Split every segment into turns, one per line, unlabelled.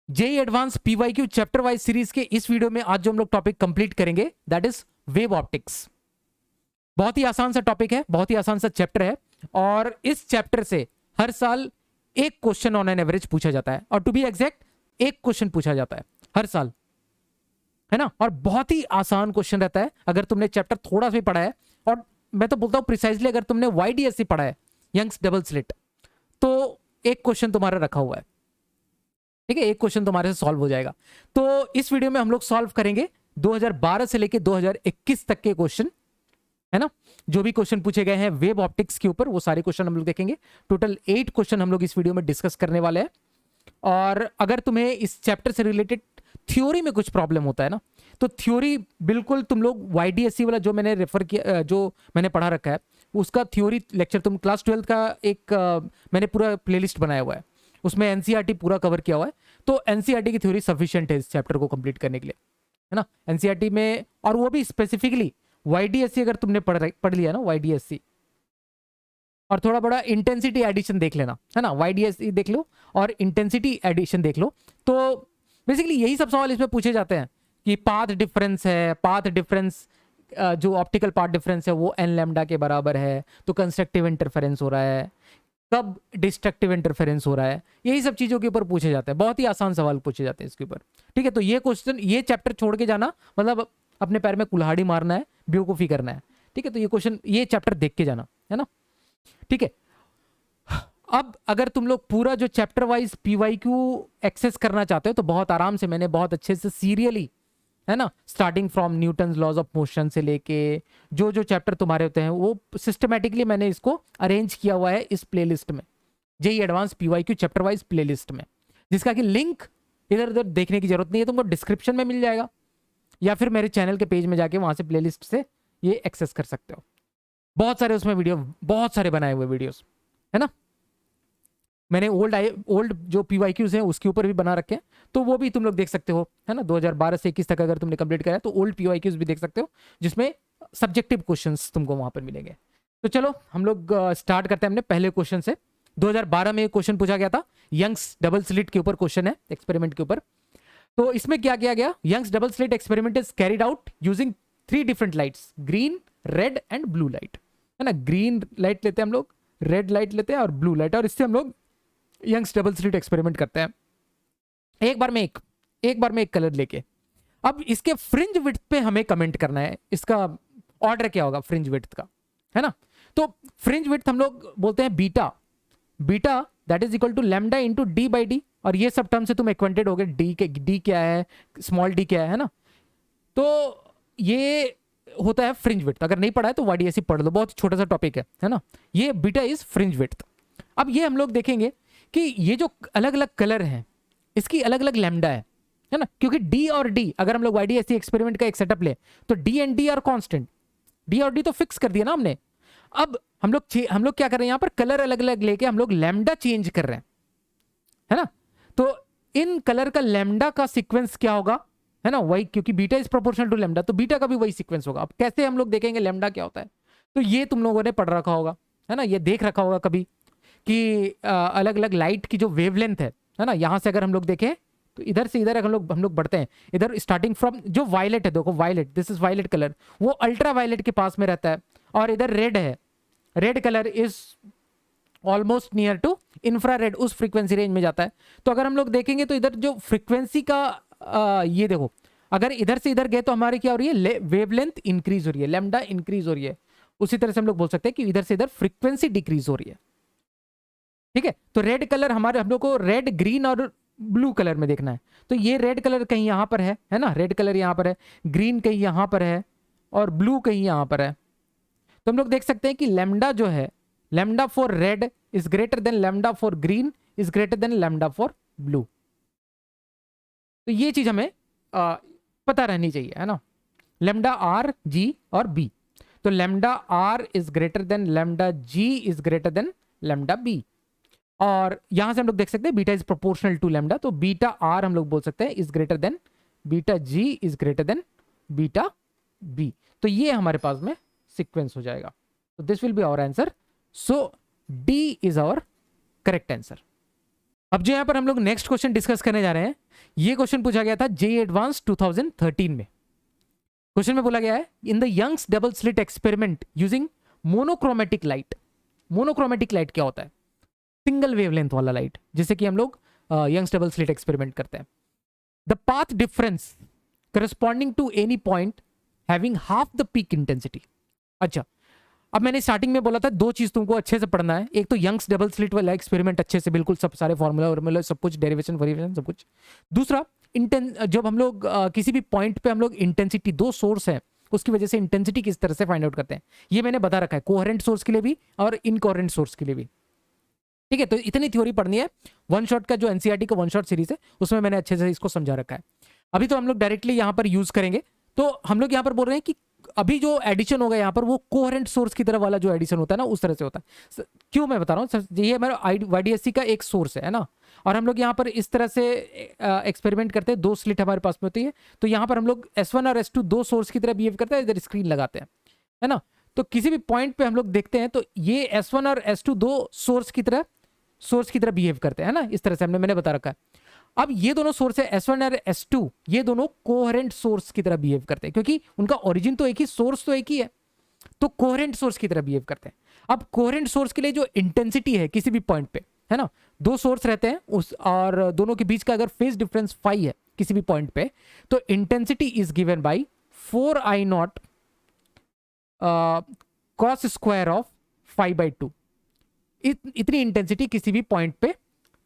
JEE Advanced PYQ chapter wise series के इस video में आज जो हम लोग टॉपिक कंप्लीट करेंगे दैट इज वेव ऑप्टिक्स। बहुत ही आसान सा टॉपिक है, बहुत ही आसान सा चैप्टर है, और इस चैप्टर से हर साल एक क्वेश्चन ऑन एन एवरेज पूछा जाता है, और टू बी एग्जैक्ट एक क्वेश्चन पूछा जाता है हर साल, है ना। और बहुत ही आसान क्वेश्चन रहता है अगर तुमने चैप्टर थोड़ा सा भी पढ़ा है, और मैं तो बोलता हूं प्रिसाइजली अगर तुमने YDSC पढ़ा है, यंग्स डबल स्लिट, तो एक क्वेश्चन तुम्हारा रखा हुआ है, ठीक है, एक क्वेश्चन तुम्हारे से सॉल्व हो जाएगा। तो इस वीडियो में हम लोग सॉल्व करेंगे 2012 से लेके 2021 तक के क्वेश्चन, है ना। जो भी क्वेश्चन पूछे गए हैं वेव ऑप्टिक्स के ऊपर वो सारे क्वेश्चन हम लोग देखेंगे। टोटल 8 क्वेश्चन हम लोग इस वीडियो में डिस्कस करने वाले हैं। और अगर तुम्हें इस चैप्टर से रिलेटेड थ्योरी में कुछ प्रॉब्लम होता है ना, तो थ्योरी बिल्कुल तुम लोग YDSC वाला जो मैंने रेफर किया, जो मैंने पढ़ा रखा है, उसका थ्योरी लेक्चर तुम क्लास 12 का एक मैंने पूरा प्लेलिस्ट बनाया हुआ है, उसमें NCERT पूरा कवर किया हुआ है। तो NCERT की थ्योरी सफिशिएंट है इस चैप्टर को कंप्लीट करने के लिए, है ना। NCERT में, और वो भी स्पेसिफिकली YDSC अगर तुमने पढ़ लिया ना YDSC, और थोड़ा बड़ा इंटेंसिटी एडिशन देख लेना, है ना। YDSC देख लो और इंटेंसिटी एडिशन देख लो, तो बेसिकली यही सब सवाल इसमें पूछे जाते हैं कि पाथ डिफरेंस है, पाथ डिफरेंस जो ऑप्टिकल पाथ डिफरेंस है वो n लैम्डा के बराबर है, तो कंस्ट्रक्टिव इंटरफेरेंस हो रहा है, कब डिस्ट्रक्टिव इंटरफेरेंस हो रहा है, यही सब चीजों के ऊपर पूछे जाते हैं। बहुत ही आसान सवाल पूछे जाते हैं इसके ऊपर, ठीक है। तो ये क्वेश्चन, ये चैप्टर छोड़ के जाना मतलब अपने पैर में कुल्हाड़ी मारना है, बेवकूफी करना है, ठीक है। तो ये क्वेश्चन, ये चैप्टर देख के जाना, है ना, ठीक है। अब अगर तुम लोग पूरा जो चैप्टर वाइज PYQ एक्सेस करना चाहते हो तो बहुत आराम से, मैंने बहुत अच्छे से सीरियली, है ना, starting from Newton's laws of motion से लेके जो जो चैप्टर तुम्हारे होते हैं वो सिस्टमेटिकली मैंने इसको अरेंज किया हुआ है इस प्लेलिस्ट में, JEE Advanced PYQ chapter wise playlist में, जिसका कि लिंक इधर उधर देखने की जरूरत नहीं है, तुमको डिस्क्रिप्शन में मिल जाएगा, या फिर मेरे चैनल के पेज में जाके वहां से प्लेलिस्ट से ये एक्सेस कर सकते हो। बहुत सारे उसमें वीडियो, बहुत सारे बनाए हुए वीडियोस, है ना। मैंने ओल्ड जो PYQs हैं उसके ऊपर भी बना रखे हैं, तो वो भी तुम लोग देख सकते हो, है ना। 2012 से 21 तक अगर तुमने कंप्लीट करा है तो ओल्ड PYQs भी देख सकते हो, जिसमें सब्जेक्टिव क्वेश्चंस तुमको वहां पर मिलेंगे। तो चलो हम लोग स्टार्ट करते हैं अपने पहले क्वेश्चन से। 2012 में क्वेश्चन पूछा गया था, यंग्स डबल स्लिट के ऊपर क्वेश्चन है, एक्सपेरिमेंट के ऊपर। तो इसमें क्या किया गया, Young's double slit experiment is carried out using 3 different lights, green, red and blue light, है ना। ग्रीन लाइट लेते हैं हम लोग, रेड लाइट लेते हैं और ब्लू लाइट, और इससे हम लोग यंग्स डबल स्लिट एक्सपेरिमेंट करते हैं एक बार में एक कलर लेके। अब इसके फ्रिंज विड्थ पे हमें कमेंट करना है, इसका ऑर्डर क्या होगा फ्रिंज विड्थ का, है ना। तो फ्रिंज विड्थ हम लोग बोलते हैं beta, beta that is equal to lambda into d by d, और ये सब टर्म से तुम एक्वेंटेड हो गए, डी क्या है, स्मॉल डी क्या है ना। तो ये होता है फ्रिंज विड्थ, अगर नहीं पढ़ा है तो YDSC पढ़ लो, बहुत छोटा सा टॉपिक है ना। ये बीटा इज फ्रिंज विड्थ। अब ये हम लोग देखेंगे कि ये जो अलग अलग कलर हैं इसकी अलग अलग लैम्डा है ना, क्योंकि डी और डी, अगर हम लोग YDSC एक्सपेरिमेंट का एक सेटअप ले तो D and D R constant, D और डी तो फिक्स कर दिया ना हमने। अब हम लोग क्या कर रहे हैं, यहां पर कलर अलग अलग लेके हम लोग लैम्डा चेंज कर रहे हैं, है ना। तो इन कलर का लैम्डा का सीक्वेंस क्या होगा, है ना, वही, क्योंकि beta is proportional to lambda, तो बीटा का भी वही सीक्वेंस होगा। अब कैसे हम लोग देखेंगे लैम्डा क्या होता है, तो ये तुम लोगों ने पढ़ रखा होगा, है ना, ये देख रखा होगा कभी कि अलग अलग लाइट की जो वेवलेंथ है ना, यहां से अगर हम लोग देखें तो इधर से इधर हम लोग बढ़ते हैं, इधर स्टार्टिंग फ्रॉम जो वायलेट है, देखो violet, this is violet colour, वो अल्ट्रा वायलेट के पास में रहता है, और इधर रेड है, red colour is almost near to infrared, उस फ्रीक्वेंसी रेंज में जाता है। तो अगर हम लोग देखेंगे तो इधर जो फ्रीक्वेंसी का ये देखो, अगर इधर से इधर गए तो हमारी क्या हो रही है, वेवलेंथ इंक्रीज हो रही है, लैम्डा इंक्रीज हो रही है। उसी तरह से हम लोग बोल सकते हैं कि इधर से इधर फ्रीक्वेंसी डिक्रीज हो रही है, ठीक है। तो रेड कलर हमारे, हम लोग को रेड, ग्रीन और ब्लू कलर में देखना है, तो ये रेड कलर कहीं यहां पर है ना, रेड कलर यहां पर है, ग्रीन कहीं यहां पर है, और ब्लू कहीं यहां पर है। तो हम लोग देख सकते हैं कि लैम्डा जो है, lambda for red is greater than lambda for green is greater than lambda for blue. तो ये चीज हमें पता रहनी चाहिए, है ना। लैम्डा आर, जी और बी, तो lambda r is greater than lambda g is greater than lambda b, और यहां से हम लोग देख सकते हैं beta is proportional to lambda, तो बीटा आर हम लोग बोल सकते हैं is greater than beta g is greater than beta b. तो ये हमारे पास में सीक्वेंस हो जाएगा, तो this will be our answer, so d is our correct answer. अब जो यहां पर हम लोग नेक्स्ट क्वेश्चन डिस्कस करने जा रहे हैं ये क्वेश्चन पूछा गया था जेईई एडवांस 2013 में। क्वेश्चन में बोला गया है in the Young's double slit experiment using monochromatic light. Monochromatic light क्या होता है? सिंगल वेवलेंथ वाला लाइट, जिसे कि हम लोग यंग्स डबल स्लिट एक्सपेरिमेंट करते हैं। The path difference corresponding to any point having half the peak intensity. अच्छा, अब मैंने स्टार्टिंग में बोला था दो चीज तुमको अच्छे से पढ़ना है। एक तो यंग्स डबल स्लिट वाला एक्सपेरिमेंट अच्छे से, बिल्कुल सब सारे फॉर्मूला वॉर्मूला सब कुछ, डेरिवेशन वेरिएशन सब कुछ। दूसरा, जब हम लोग किसी भी पॉइंट पे हम लोग इंटेंसिटी, दो सोर्स है उसकी वजह से इंटेंसिटी किस तरह से फाइंड आउट करते हैं, ये मैंने बता रखा है, कोहेरेंट सोर्स के लिए भी और इनकोहेरेंट सोर्स के लिए भी। ठीक है, तो इतनी थ्योरी पढ़नी है। वन शॉट का जो एनसीईआरटी का वन शॉट सीरीज है उसमें मैंने अच्छे से इसको समझा रखा है। अभी तो हम लोग डायरेक्टली यहाँ पर यूज करेंगे। तो हम लोग यहाँ पर बोल रहे हैं कि अभी जो एडिशन होगा यहाँ पर वो कोहेरेंट सोर्स की तरह वाला जो एडिशन होता है ना, उस तरह से होता है। क्यों मैं बता रहा हूँ, ये हमारा वाईडीएससी का एक सोर्स है ना, और हम लोग यहाँ पर इस तरह से एक्सपेरिमेंट करते हैं। दो स्लिट हमारे पास में होती है, तो यहाँ पर हम लोग S1 और S2 दो सोर्स की तरह बिहेव करते हैं, इधर स्क्रीन लगाते हैं, है ना। तो किसी भी पॉइंट पे हम लोग देखते हैं तो ये S1 और S2 दो सोर्स की तरह बिहेव करते हैं, है ना। इस तरह से मैंने बता रखा है। अब ये दोनों सोर्स है S1 और S2, ये दोनों कोहेरेंट सोर्स की तरह बिहेव करते हैं, क्योंकि उनका ओरिजिन तो एक ही, सोर्स तो एक ही है, तो कोहेरेंट सोर्स की तरह बिहेव करते हैं। अब कोहेरेंट सोर्स के लिए जो इंटेंसिटी है किसी भी पॉइंट पे, है ना, दो सोर्स रहते हैं उस, और दोनों के बीच का अगर फेज डिफरेंस फाई है किसी भी पॉइंट पे, तो intensity is given by 4I0 cos square of 5/2। इतनी इंटेंसिटी किसी भी पॉइंट पे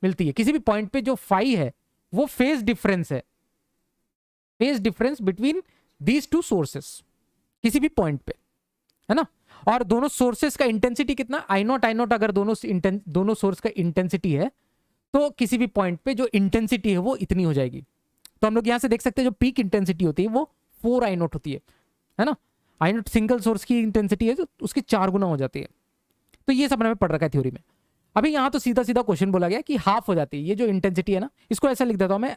मिलती है। किसी भी पॉइंट पे जो फाई है वो फेज डिफरेंस है, phase difference between these two sources किसी भी पॉइंट पे, है ना। और दोनों सोर्सेस का इंटेंसिटी कितना, I0 अगर दोनों सोर्स का इंटेंसिटी है तो किसी भी पॉइंट पे जो इंटेंसिटी है वो इतनी हो जाएगी। तो हम लोग यहां से देख सकते हैं जो पीक इंटेंसिटी होती है वो 4I0 होती है ना। I0 सिंगल सोर्स की इंटेंसिटी है तो उसकी 4 गुना हो जाती है। तो ये सब हमें पढ़ रखा है थ्योरी में। अभी यहाँ तो सीधा सीधा क्वेश्चन बोला गया कि हाफ हो जाती है ये जो इंटेंसिटी है ना, इसको ऐसा लिख देता हूं मैं,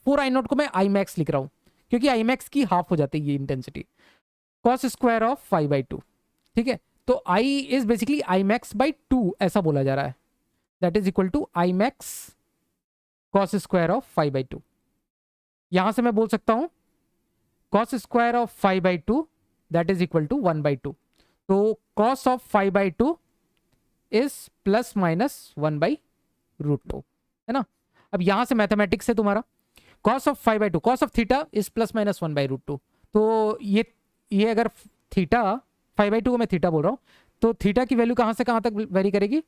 4I0 को मैं I max लिख रहा हूं, क्योंकि I max की हाफ हो जाती है ये इंटेंसिटी, cos स्क्वायर ऑफ 5/2। ठीक है, तो I is basically I max by 2 ऐसा बोला जा रहा है, that is equal to I max cos square of 5/2। यहां से मैं बोल सकता हूं cos square of 5/2 that is equal to 1/2। तो cos of 5/2 is plus minus 1/√2, है ना। अब यहां से मैथमेटिक्स है तुम्हारा, cos of 5/2, cos of theta is plus minus 1/√2। तो ये अगर थीटा 5/2 को मैं थीटा बोल रहा हूं, तो थीटा की वैल्यू कहां से कहां तक वेरी करेगी,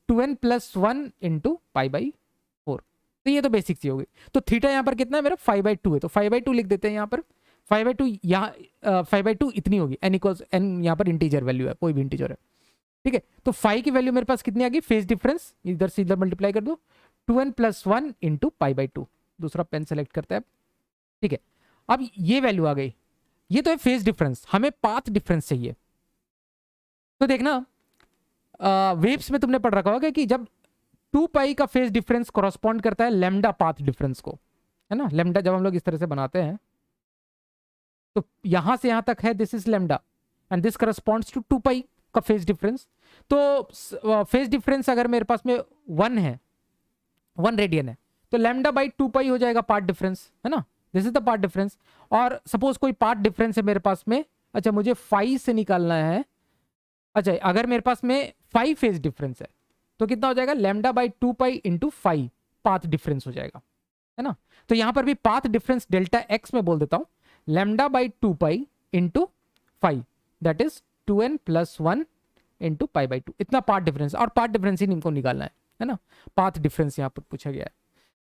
2n + 1 × π/4। तो ये तो बेसिक चीज होगी। तो थीटा यहाँ पर कितना है मेरा, 5/2 है, तो 5/2 लिख देते हैं यहाँ पर। 5/2 यहाँ 5/2 इतनी होगी, n यहाँ पर इंटीजर वैल्यू है, कोई भी इंटीजर है। ठीक है, तो फाई की वैल्यू मेरे पास कितनी आ गई, फेज डिफरेंस इधर से इधर मल्टीप्लाई कर दो, 2n + 1 × π/2। दूसरा पेन सेलेक्ट करते हैं। ठीक है, अब ये वैल्यू आ गई, ये तो है फेज डिफरेंस, हमें पाथ डिफरेंस चाहिए। तो देखना वेव्स में तुमने पढ़ रखा होगा कि जब 2π का फेज डिफरेंस कॉरस्पॉन्ड करता है लैम्डा पाथ डिफरेंस को, है ना। लैम्डा जब हम लोग इस तरह से बनाते हैं तो यहां से यहां तक है, this is lambda and this corresponds to 2π का फेज डिफरेंस। तो फेज डिफरेंस अगर मेरे पास में 1 है, 1 रेडियन है, तो λ/2π हो जाएगा पार्ट डिफरेंस, है ना। This is the path difference. और सपोज कोई पार्ट डिफरेंस है मेरे पास में, अच्छा मुझे फाई से निकालना है। अच्छा, अगर मेरे पास में 5 फेज डिफरेंस है तो कितना हो जाएगा, λ/2π × 5 पाथ डिफरेंस हो जाएगा, है ना। तो यहां पर भी पाथ डिफरेंस डेल्टा x में बोल देता हूं, λ/2π × 5 दैट इज 2n + 1 × π/2, इतना पार्ट डिफरेंस। और पार्ट डिफरेंस ही इनको निकालना है ना। पाथ डिफरेंस यहाँ पर पूछा गया है।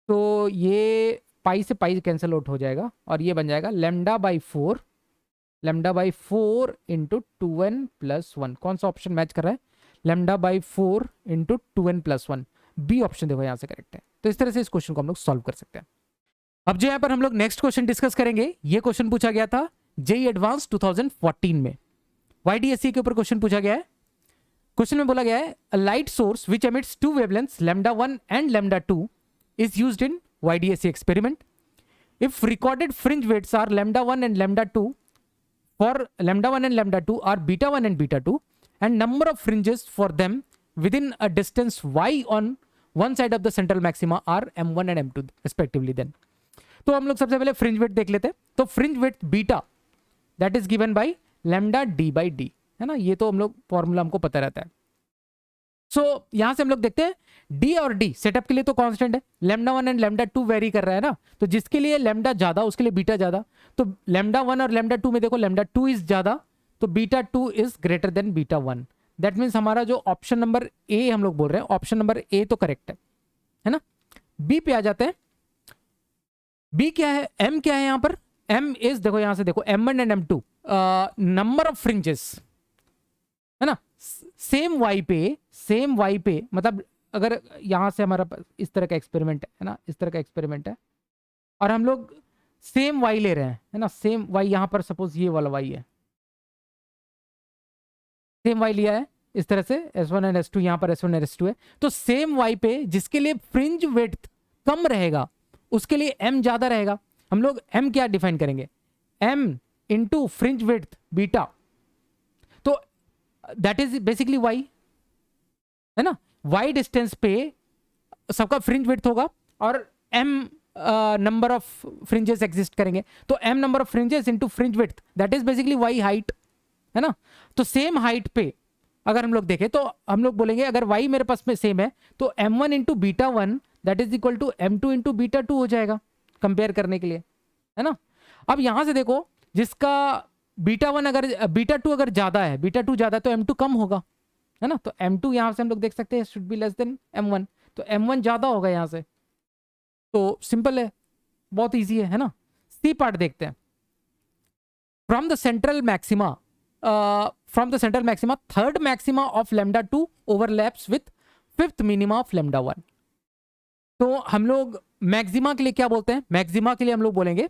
तो ये पाई से पाई कैंसिल आउट हो जाएगा और ये बन जाएगा λ/4 × 2n + 1। कौन सा ऑप्शन मैच कर रहा है, λ/4 × 2n + 1, बी ऑप्शन देखो यहाँ से करेक्ट है। तो इस तरह से इस क्वेश्चन को हम लोग सॉल्व कर सकते हैं। अब जो यहाँ पर हम लोग नेक्स्ट क्वेश्चन डिस्कस करेंगे, ये क्वेश्चन पूछा गया था जेईई एडवांस 2014 में, वाईडीएससी के ऊपर क्वेश्चन पूछा गया है। क्वेश्चन में बोला गया है a light source which emits two wavelengths λ1 and λ2 is used in YDSC experiment. If recorded fringe weights are λ1 and λ2, for λ1 and λ2 are β1 and β2, and number of fringes for them within a distance y on one side of the central maxima are m1 and m2 respectively, then तो हम लोग सबसे पहले fringe width देख लेते हैं। तो fringe width beta that is given by lambda D by d, है ना, ये तो हम लोग फॉर्मूला हमको पता रहता है। सो यहां से हम लोग देखते हैं डी और डी सेटअप के लिए तो कांस्टेंट है, लैम्डा 1 एंड लैम्डा 2 वेरी कर रहा है ना, तो जिसके लिए लैम्डा ज्यादा उसके लिए बीटा ज्यादा। तो लैम्डा 1 और लैम्डा 2 में देखो लैम्डा 2 इज ज्यादा, तो beta 2 is greater than beta 1। That means हमारा जो ऑप्शन नंबर ए हम लोग बोल रहे हैं, ऑप्शन नंबर ए तो करेक्ट है ना। बी पे आ जाते हैं। बी क्या है, एम क्या है यहाँ पर, एम इज देखो यहां से देखो M1 and M2 number of fringes, है ना, सेम वाई पे मतलब अगर यहां से हमारा इस तरह का एक्सपेरिमेंट है ना, इस तरह का एक्सपेरिमेंट है और हम लोग सेम वाई ले रहे हैं, है ना, सेम वाई, यहां पर सपोज ये वाला वाई है, सेम वाई लिया है इस तरह से S1 एंड S2, यहां पर S1 एंड S2 है, तो सेम वाई पे जिसके लिए फ्रिंज विड्थ कम रहेगा उसके लिए M ज्यादा रहेगा। हम लोग M क्या डिफाइन करेंगे, M into fringe width beta, तो दैट इज बेसिकली वाई, है ना, वाई डिस्टेंस पे सबका फ्रिंज विड्थ होगा और M number of fringes exist करेंगे, तो M number of fringes into fringe width that is basically y height, है ना। तो सेम हाइट पे अगर हम लोग देखें तो हम लोग बोलेंगे अगर y मेरे पास में सेम है तो M1 into beta 1 that is equal to M2 into beta 2 हो जाएगा कंपेयर करने के लिए, है ना। अब यहां से देखो जिसका बीटा 1 अगर बीटा 2 अगर ज्यादा है, बीटा 2 ज्यादा है तो M2 कम होगा, है ना, तो M2 यहां से हम लोग देख सकते हैं should be less than M1, तो M1 ज्यादा होगा यहां से, तो सिंपल है, बहुत ईजी है ना। सी पार्ट देखते हैं। From the central maxima third maxima of lambda 2 overlaps with fifth minima of lambda 1। तो हम लोग मैक्सिमा के लिए क्या बोलते हैं, मैक्सिमा के लिए हम लोग बोलेंगे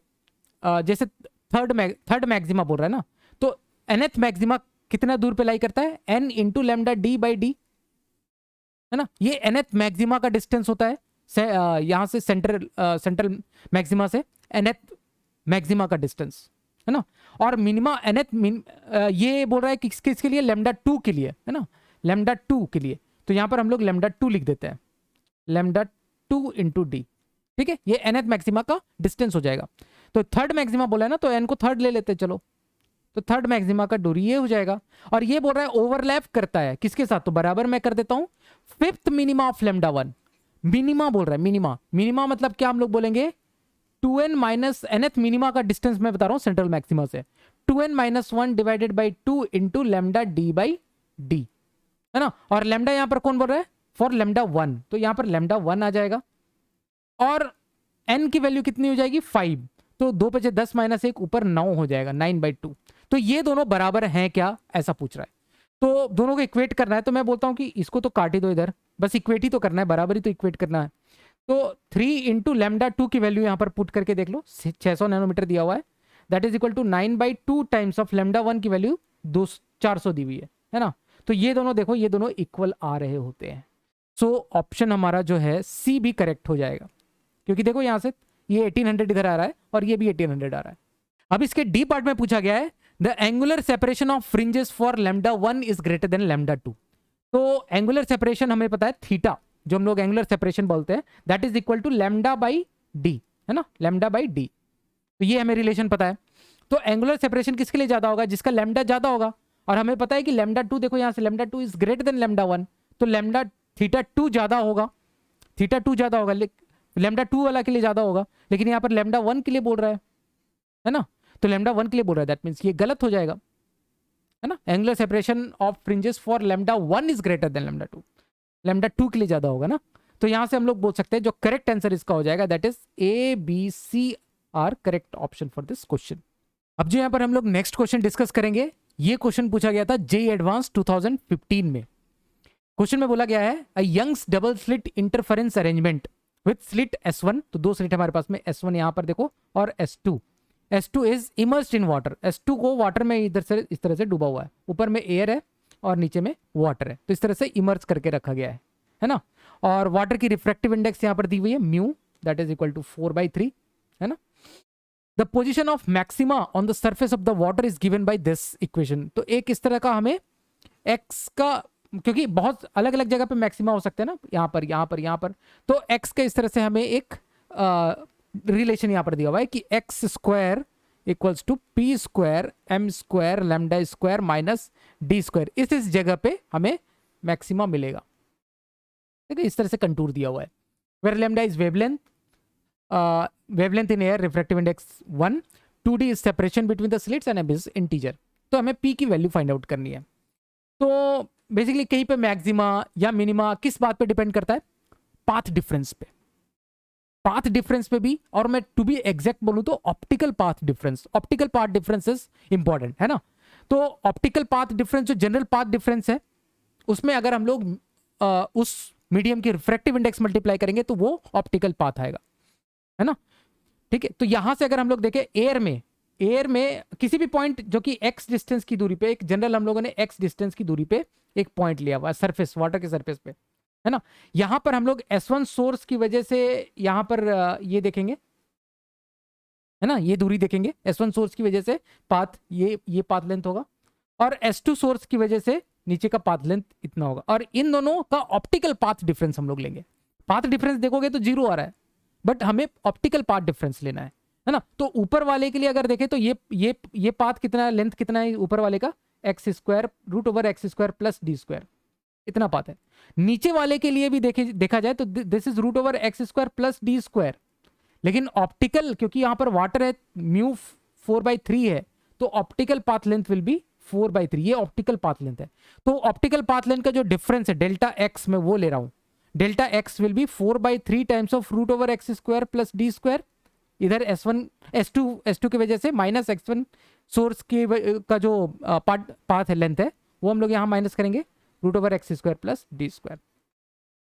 जैसे थर्ड मैक्सिमा बोल रहा है ना, तो nth मैक्सिमा कितना दूर पे लाई करता है, n into lambda D by d, है ना, ये nth मैक्सिमा का डिस्टेंस होता है यहां से सेंट्रल मैक्सिमा से nth मैक्सिमा का डिस्टेंस, है ना। और मिनिमा nth ये बोल रहा है कि किसके लिए, लैम्डा 2 के लिए, है ना, लैम्डा 2 के लिए, तो यहां पर हम लोग लैम्डा 2 लिख देते हैं, लैम्डा 2 इंटू डी, ठीक है, ये nth मैक्सिमा का डिस्टेंस हो जाएगा। तो थर्ड मैक्सिमा बोला है ना, तो n को थर्ड ले लेते हैं, चलो, तो थर्ड मैक्सिमा का दूरी ये हो जाएगा। और ये बोल रहा है ओवरलैप करता है किसके साथ, तो बराबर मैं कर देता हूं fifth minima of lambda 1, minima बोल रहा है, मिनिमा मतलब क्या हम लोग बोलेंगे 2n माइनस nth मिनिमा का डिस्टेंस मैं बता रहा हूं सेंट्रल मैक्सिमा से, 2n minus 1 divided by 2 into lambda D by d, है ना। और लैम्डा यहां पर कौन बोल रहा है, फॉर लैम्डा 1, तो यहां पर लैम्डा 1 आ जाएगा और n की वैल्यू कितनी हो जाएगी 5, तो 2 पे 10 माइनस 1 ऊपर 9 हो जाएगा, 9/2। तो ये दोनों बराबर हैं क्या, ऐसा पूछ रहा है, तो दोनों को इक्वेट करना है, तो मैं बोलता हूं कि इसको तो काट ही दो इधर, बस इक्वेट ही तो करना है, बराबर ही तो इक्वेट करना है। तो 3 इंटू लैम्डा 2 की वैल्यू यहां पर पुट करके देख लो, 600 नैनोमीटर दिया हुआ है, that is equal to 9/2 times of lambda 1 की वैल्यू 400 दी हुई है ना। तो ये दोनों देखो, ये दोनों इक्वल आ रहे होते हैं, सो ऑप्शन हमारा जो है सी भी करेक्ट हो जाएगा, क्योंकि देखो यहां से ये 1800 इधर आ रहा है और ये भी 1800 आ रहा है। अब इसके डी पार्ट में पूछा गया है the angular separation of fringes for lambda 1 is greater than lambda 2। तो एंगुलर सेपरेशन हमें पता है थीटा, जो हम लोग एंगुलर सेपरेशन बोलते हैं, that is equal to lambda by d, है ना, लैम्डा बाई डी, तो ये हमें रिलेशन पता है। तो एंगुलर सेपरेशन किसके लिए ज्यादा होगा, जिसका लैम्डा ज्यादा होगा, और हमें पता है कि लैम्डा 2 देखो यहां से lambda 2 is greater than lambda 1, तो लैम्डा थीटा 2 ज्यादा होगा, थीटा 2 ज्यादा होगा, लैम्डा 2 वाला के लिए ज्यादा होगा, लेकिन यहाँ पर लैम्डा 1 के लिए बोल रहा है ना, तो लैम्डा 1 के लिए बोल रहा है, दैट मीन्स ये गलत हो जाएगा, है ना। Angular separation of fringes for lambda 1 is greater than lambda 2, lambda 2 के लिए ज्यादा होगा ना। तो यहां से हम लोग बोल सकते हैं जो करेक्ट आंसर इसका हो जाएगा that is A B C are correct option for this question. अब जो यहां पर हम लोग नेक्स्ट क्वेश्चन डिस्कस करेंगे, ये क्वेश्चन पूछा गया था जेईई एडवांस 2015 में। क्वेश्चन में बोला गया है a Young's double slit interference arrangement with slit S1, तो 2 स्लिट हमारे पास में, S1 यहां पर देखो और S2 is immersed in water, S2 को वाटर में इधर से इस तरह से डूबा हुआ है, ऊपर में एयर है और नीचे में वाटर है, तो इस तरह से इमर्ज करके रखा गया है ना। और वाटर की रिफ्रैक्टिव इंडेक्स यहां पर दी हुई है mu, that is equal to 4/3, है ना। The position of maxima on the surface of the water is given by this equation, तो एक इस तरह का हमें एक्स का, क्योंकि बहुत अलग अलग जगह पे मैक्सिमा हो सकते हैं ना, यहाँ पर, तो एक्स के इस तरह से हमें एक रिलेशन यहाँ पर दिया हुआ है कि x square equals to p square m square lambda square minus d square. इस जगह पे हमें मैक्सिमा मिलेगा। ठीक है, इस तरह से कंटूर दिया हुआ है। Where lambda is wavelength, wavelength in air, refractive index 1, 2d is separation between the slits and m is integer. तो हमें p की वैल्यू फाइंड आउट करनी है। तो बेसिकली कहीं पे मैक्सिमा या मिनिमा किस बात पे डिपेंड करता है? पाथ डिफरेंस पे, पाथ डिफरेंस पे भी। और मैं टू बी एग्जैक्ट बोलूं तो optical path difference, optical path difference is important, है ना। तो ऑप्टिकल पाथ डिफरेंस जो जनरल पाथ डिफरेंस है, उसमें अगर हम लोग उस मीडियम की रिफ्रैक्टिव इंडेक्स मल्टीप्लाई करेंगे तो वो ऑप्टिकल पाथ आएगा, है ना। ठीक है, तो यहां से अगर हम लोग देखें एयर में किसी भी पॉइंट जो कि x डिस्टेंस की दूरी पे, एक जनरल हम लोगों ने x डिस्टेंस की दूरी पे एक पॉइंट लिया हुआ है सरफेस, वाटर के सरफेस पे, है ना। यहां पर हम लोग S1 सोर्स की वजह से यहां पर ये देखेंगे, है ना, ये दूरी देखेंगे। S1 सोर्स की वजह से पाथ ये पाथ लेंथ होगा, और S2 सोर्स की वजह से नीचे का पाथ लेंथ इतना होगा, और इन दोनों का ऑप्टिकल पाथ डिफरेंस हम लोग लेंगे। पाथ डिफरेंस देखोगे तो 0 आ रहा है, बट हमें ऑप्टिकल पाथ डिफरेंस लेना है ना। तो ऊपर वाले के लिए अगर देखें तो ये पाथ कितना है, लेंथ कितना है ऊपर वाले का, x square root over x square plus d square, इतना पाथ है। नीचे वाले के लिए भी देखा जाए तो this is root over x square plus d square. लेकिन ऑप्टिकल, क्योंकि यहां पर वाटर है, म्यू 4/3 है, तो optical path length will be 4/3, ये ऑप्टिकल पाथ लेंथ है। तो ऑप्टिकल पाथ लेंथ का जो डिफरेंस है डेल्टा एक्स में वो ले रहा हूं, delta x will be 4/3 times of root over x square plus d square. इधर S2 की वजह से माइनस x1 सोर्स के का जो पाथ है, लेंथ है, वो हम लोग यहां माइनस करेंगे root over x square plus d square.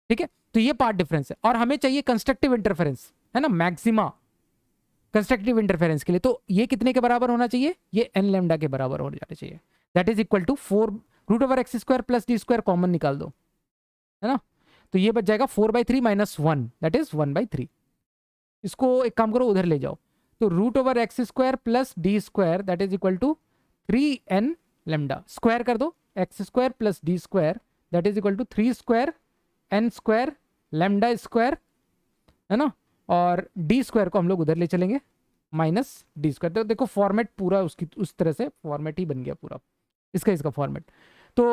ठीक है, तो ये पाथ डिफरेंस है। और हमें चाहिए कंस्ट्रक्टिव इंटरफेरेंस, है ना, मैक्सिमा कंस्ट्रक्टिव इंटरफेरेंस के लिए। तो ये कितने के बराबर होना चाहिए? ये n लैम्डा के बराबर हो जाना चाहिए। That is equal to 4 root over x square plus d square, common निकाल दो, है ना। तो ये बच जाएगा 4/3 माइनस 1, दैट इज 1/3। इसको एक काम करो, उधर ले जाओ, तो root over x square plus d square that is equal to 3n lambda, square कर दो x square plus d square that is equal to 3 square n square lambda square, है ना। और डी स्क्वायर को हम लोग उधर ले चलेंगे माइनस डी स्क्वायर। तो देखो फॉर्मेट पूरा उसकी उस तरह से फॉर्मेट ही बन गया पूरा इसका फॉर्मेट। तो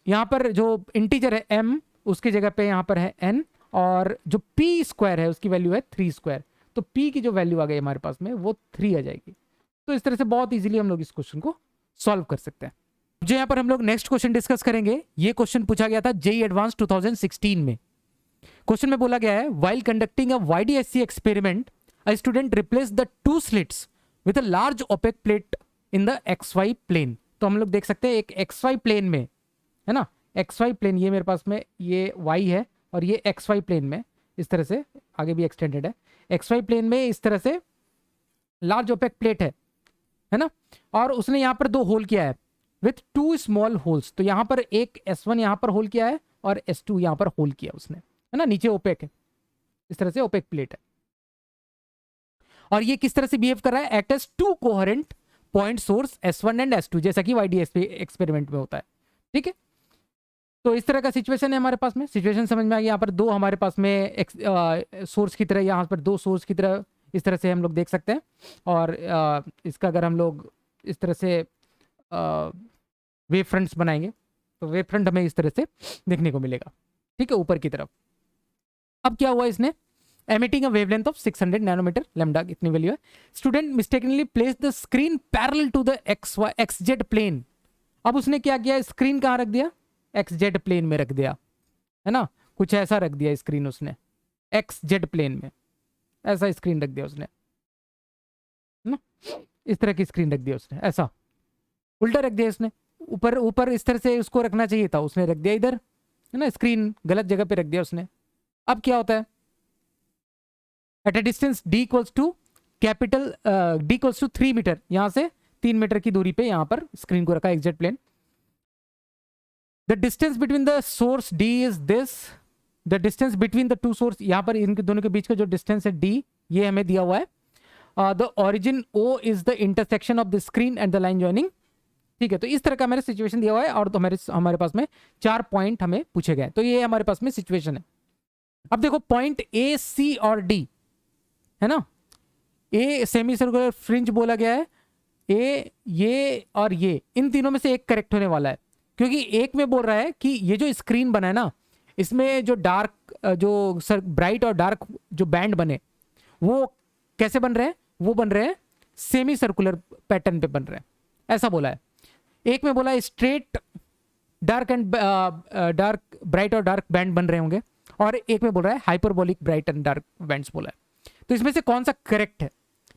यहाँ पर जो इंटीजर है m, उसकी जगह पे यहाँ पर है n, और जो p स्क्वायर है उसकी वैल्यू है 3 स्क्वायर। तो p की जो वैल्यू आ गई हमारे पास में वो 3 आ जाएगी। तो इस तरह से बहुत इजीली हम लोग इस क्वेश्चन को सॉल्व कर सकते हैं। जो यहाँ पर हम लोग नेक्स्ट क्वेश्चन डिस्कस करेंगे, ये क्वेश्चन पूछा गया था जेईई एडवांस 2016 में। क्वेश्चन में बोला गया है while conducting a YDSC experiment a student replace the 2 slits with a large opaque plate in the XY plane. तो हम लोग देख सकते हैं एक XY प्लेन में, है ना, XY प्लेन, ये मेरे पास में ये Y है और ये XY प्लेन में इस तरह से आगे भी एक्सटेंडेड है। XY प्लेन में इस तरह से लार्ज ओपेक प्लेट है ना, और उसने यहाँ पर 2 होल किया है विथ 2 स्मॉल होल्स। तो यहाँ पर एक S1 यहाँ पर होल किया है और S2 यहाँ पर होल किया उसने, है ना, नीचे ओपेक है, इस तरह से ओपेक प्लेट है। और ये किस तरह से बिहेव कर रहा है? Act as 2 coherent point source S1 and S2, जैसा कि YDSC एक्सपेरिमेंट में होता है। ठीक है, तो इस तरह का सिचुएशन है हमारे पास में। सिचुएशन समझ में आ गया। यहाँ पर 2 हमारे पास में सोर्स की तरह, यहाँ पर 2 सोर्स की तरह इस तरह से हम लोग देख सकते हैं। और इसका अगर हम लोग इस तरह से वेव फ्रंट्स बनाएंगे तो वेव फ्रंट हमें इस तरह से देखने को मिलेगा। ठीक है, ऊपर की तरफ। अब क्या हुआ, इसने emitting a wavelength of 600 nanometer lambda, इतनी वैल्यू है। Student mistakenly place the screen parallel to the XZ plane. अब उसने क्या किया, स्क्रीन कहाँ रख दिया? XZ प्लेन में रख दिया, है ना, कुछ ऐसा रख दिया स्क्रीन उसने XZ प्लेन में, ऐसा स्क्रीन रख दिया उसने, ना, इस तरह की स्क्रीन रख दिया उसने, ऐसा उल्टा रख दिया उसने। ऊपर इस तरह से उसको रखना चाहिए था, उसने रख दिया इधर, है ना, स्क्रीन गलत जगह पे रख दिया उसने। अब क्या होता है, at a distance d equals to capital d equals to 3 meter, यहां से 3 मीटर की दूरी पे यहां पर स्क्रीन को रखा XZ plane. The distance between the source d is this, the distance between the 2 source, यहां पर इनके दोनों के बीच का जो डिस्टेंस है d, ये हमें दिया हुआ है। The origin O is the intersection of the screen and the line joining. ठीक है, तो इस तरह का मेरे सिचुएशन दिया हुआ है, और तो हमारे पास में 4 पॉइंट हमें पूछे गए। तो ये हमारे पास में सिचुएशन है। अब देखो पॉइंट A, C और D, है ना, ए सेमी सर्कुलर फ्रिंज बोला गया है, ए, ये और ये, इन तीनों में से एक करेक्ट होने वाला है, क्योंकि एक में बोल रहा है कि ये जो स्क्रीन बना है ना, इसमें जो डार्क, जो ब्राइट और डार्क जो बैंड बने वो कैसे बन रहे हैं, वो बन रहे हैं सेमी सर्कुलर पैटर्न पे बन रहे हैं, ऐसा बोला है। एक में बोला है straight dark and dark, bright और डार्क बैंड बन रहे होंगे, और एक में बोल रहा है hyperbolic bright and dark bands बोला है। तो इसमें से कौन सा करेक्ट है?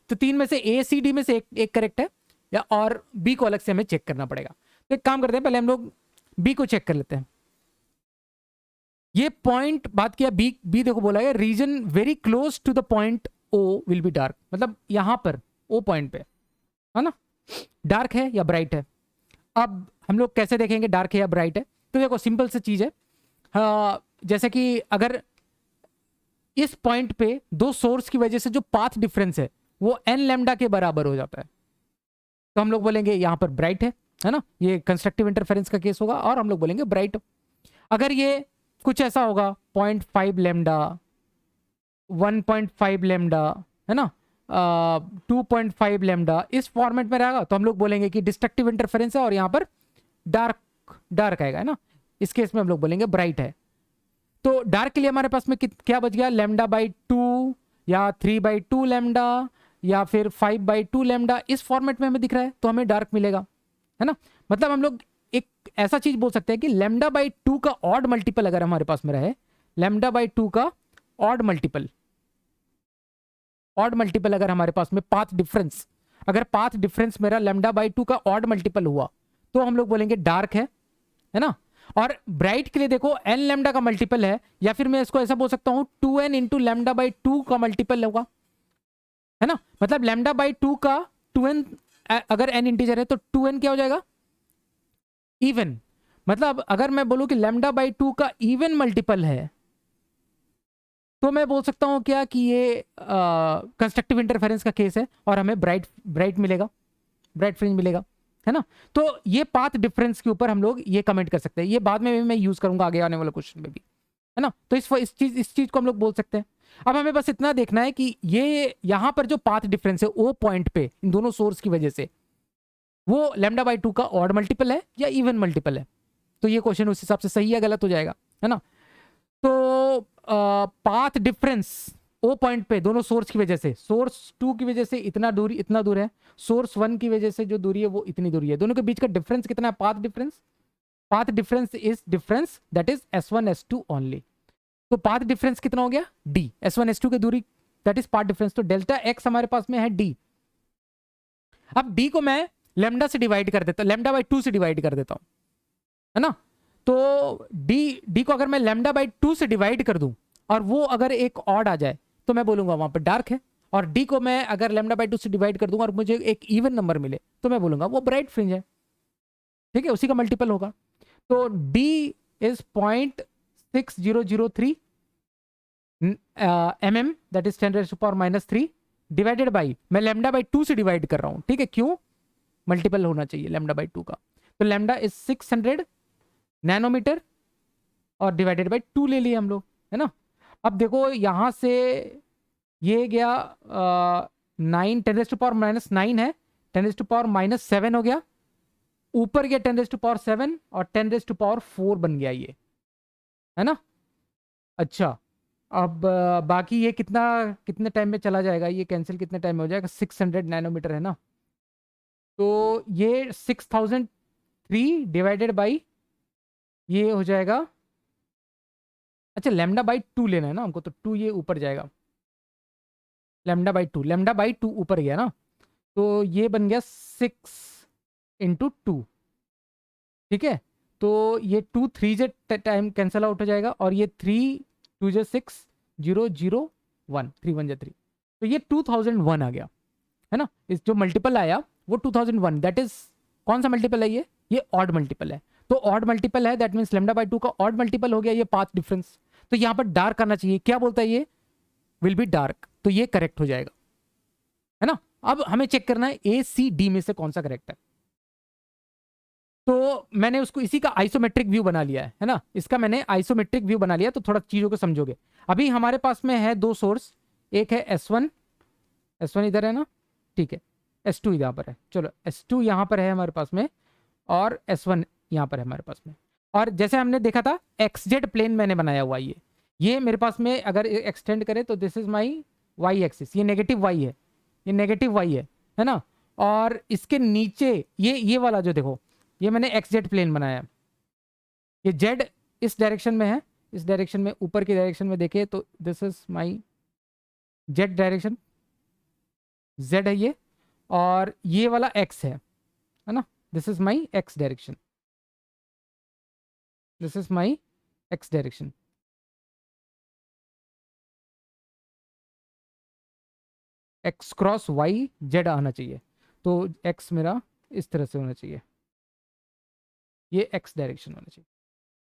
तो तीन में से ए सी डी में से एक करेक्ट है, या और बी को अलग से हमें चेक करना पड़ेगा। तो एक काम करते हैं, पहले हम लोग बी को चेक कर लेते हैं। ये पॉइंट बात किया, बी देखो बोला है region very close to the point O will be dark, मतलब यहां पर ओ पॉइंट पे है ना, डार्क है या ब्राइट है। अब हम लोग कैसे देखेंगे डार्क है या ब्राइट है? तो देखो सिंपल सी चीज है, जैसे कि अगर इस पॉइंट पे दो सोर्स की वजह से जो पाथ डिफरेंस है वो एन लैम्डा के बराबर हो जाता है, तो हम लोग बोलेंगे यहां पर ब्राइट है ना, ये कंस्ट्रक्टिव इंटरफेरेंस का केस होगा, और हम लोग बोलेंगे ब्राइट। अगर ये कुछ ऐसा होगा 0.5 लैम्डा, 1.5 लैम्डा, है ना, 2.5 लैम्डा, इस फॉर्मेट में रहेगा, तो हम लोग बोलेंगे कि डिस्ट्रक्टिव इंटरफेरेंस है और यहाँ पर डार्क आएगा, है ना। इस केस में हम लोग बोलेंगे ब्राइट है। तो डार्क के लिए हमारे पास में क्या बच गया? λ/2 या 3/2 लैम्डा या फिर 5/2 लैम्डा, इस फॉर्मेट में हमें दिख रहा है, तो हमें डार्क मिलेगा, है ना। मतलब हम लोग एक ऐसा चीज बोल सकते हैं कि λ/2 का ऑड मल्टीपल अगर हमारे पास में रहे, λ/2 का ऑड मल्टीपल अगर हमारे पास में पाथ डिफरेंस, अगर पाथ डिफरेंस मेरा λ/2 का ऑड मल्टीपल हुआ, तो हम लोग बोलेंगे डार्क है ना। और ब्राइट के लिए देखो n लैम्डा का मल्टीपल है, या फिर मैं इसको ऐसा बोल सकता हूं 2n इंटू λ/2 का मल्टीपल होगा, है ना। मतलब λ/2 का 2n, अगर n इंटीजर है तो 2n क्या हो जाएगा? इवन। मतलब अगर मैं बोलूं कि λ/2 का इवन मल्टीपल है, तो मैं बोल सकता हूं क्या कि ये कंस्ट्रक्टिव इंटरफेरेंस का केस है और हमें ब्राइट मिलेगा, ब्राइट फ्रिंज मिलेगा, है ना। तो ये पाथ डिफरेंस के ऊपर हम लोग ये कमेंट कर सकते हैं, ये बाद में भी मैं यूज करूंगा आगे आने वाले क्वेश्चन में भी, है ना। तो इस चीज को हम लोग बोल सकते हैं। अब हमें बस इतना देखना है कि ये यहां पर जो पाथ डिफरेंस है ओ पॉइंट पे इन दोनों सोर्स की वजह से, वो λ/2 का ऑड मल्टीपल है या इवन मल्टीपल है। तो ये क्वेश्चन उस हिसाब से सही या गलत हो जाएगा, है ना। तो पाथ डिफरेंस ओ पॉइंट पे दोनों सोर्स की वजह से, सोर्स 2 की वजह से इतना दूर है, सोर्स 1 की वजह से जो दूरी है वो इतनी दूरी है, दोनों के बीच का डिफरेंस कितना है? Path difference is difference that is S1 S2 only. तो पाथ डिफरेंस कितना हो गया? D, S1 S2 की दूरी दैट इज पाथ डिफरेंस। तो डेल्टा x हमारे पास में है D। अब D को मैं लैम्डा से डिवाइड कर देता हूं, λ/2 से डिवाइड कर देता हूं, है ना। तो D को अगर मैं λ/2 से डिवाइड कर दूं और वो अगर एक ऑड आ जाए, तो मैं बोलूंगा वहां पर डार्क है। और D को मैं अगर λ/2 से डिवाइड कर दूंगा और मुझे एक इवन नंबर मिले, तो मैं बोलूंगा वो ब्राइट फ्रिंज है, ठीक है, उसी का मल्टीपल होगा। तो D is 0.6003 mm, that is 10⁻³ divided by, मैं λ/2 से डिवाइड कर रहा हूं, ठीक है, क्यों? मल्टीपल होना चाहिए λ/2 का। तो लैम्डा इज 600 नैनोमीटर और डिवाइडेड बाई 2 ले लिए हम लोग, है ना। अब देखो यहां से ये गया 9, 10⁻⁻9 है, 10⁻⁻7 हो गया, ऊपर गया 10⁻7 और 10⁻4 बन गया ये, है ना। अच्छा, अब बाकी ये कितने टाइम में चला जाएगा? ये कैंसिल कितने टाइम में हो जाएगा? 600 नैनोमीटर है ना, तो ये 6003 डिवाइडेड बाई ये हो जाएगा, अच्छा λ/2 लेना है ना हमको, तो 2 ये ऊपर जाएगा, λ/2 ऊपर गया ना, तो ये बन गया 6 × 2, ठीक है। तो ये 2 3 से टाइम कैंसिल आउट हो जाएगा, और ये 3 2 से 6 0 0 1 3 1 3, तो ये 2001 आ गया, है ना। इस जो मल्टीपल आया वो 2001, दैट इज कौन सा मल्टीपल है? ये ऑड मल्टीपल है। तो ऑड मल्टीपल है, दैट मीन्स λ/2 का ऑड मल्टीपल हो गया ये पाथ डिफरेंस। तो यहां पर डार्क आना चाहिए, क्या बोलता है ये? विल बी डार्क, तो ये करेक्ट हो जाएगा, है ना। अब हमें चेक करना है A C D में से कौन सा करेक्ट है। तो मैंने उसको इसी का आइसोमेट्रिक व्यू बना लिया है ना, इसका मैंने आइसोमेट्रिक व्यू बना लिया, तो थोड़ा चीजों को समझोगे। अभी हमारे पास में है दो सोर्स, एक है S1 S1 इधर है ना, ठीक है, S2 यहाँ पर है, चलो S2 यहाँ पर है हमारे पास में, और S1 यहाँ पर है हमारे पास में। और जैसे हमने देखा था XZ प्लेन मैंने बनाया हुआ, ये मेरे पास में अगर एक्सटेंड करें तो this is my y axis, ये नेगेटिव वाई है, ये नेगेटिव वाई है ना। और इसके नीचे ये वाला जो देखो, ये मैंने XZ प्लेन बनाया, ये Z इस डायरेक्शन में है, इस डायरेक्शन में ऊपर की डायरेक्शन में देखे तो this is my Z direction, Z है ये, और ये वाला X है ना, this is my X direction, this is my X direction. X cross y z आना चाहिए, तो X मेरा इस तरह से होना चाहिए, ये X डायरेक्शन होना चाहिए,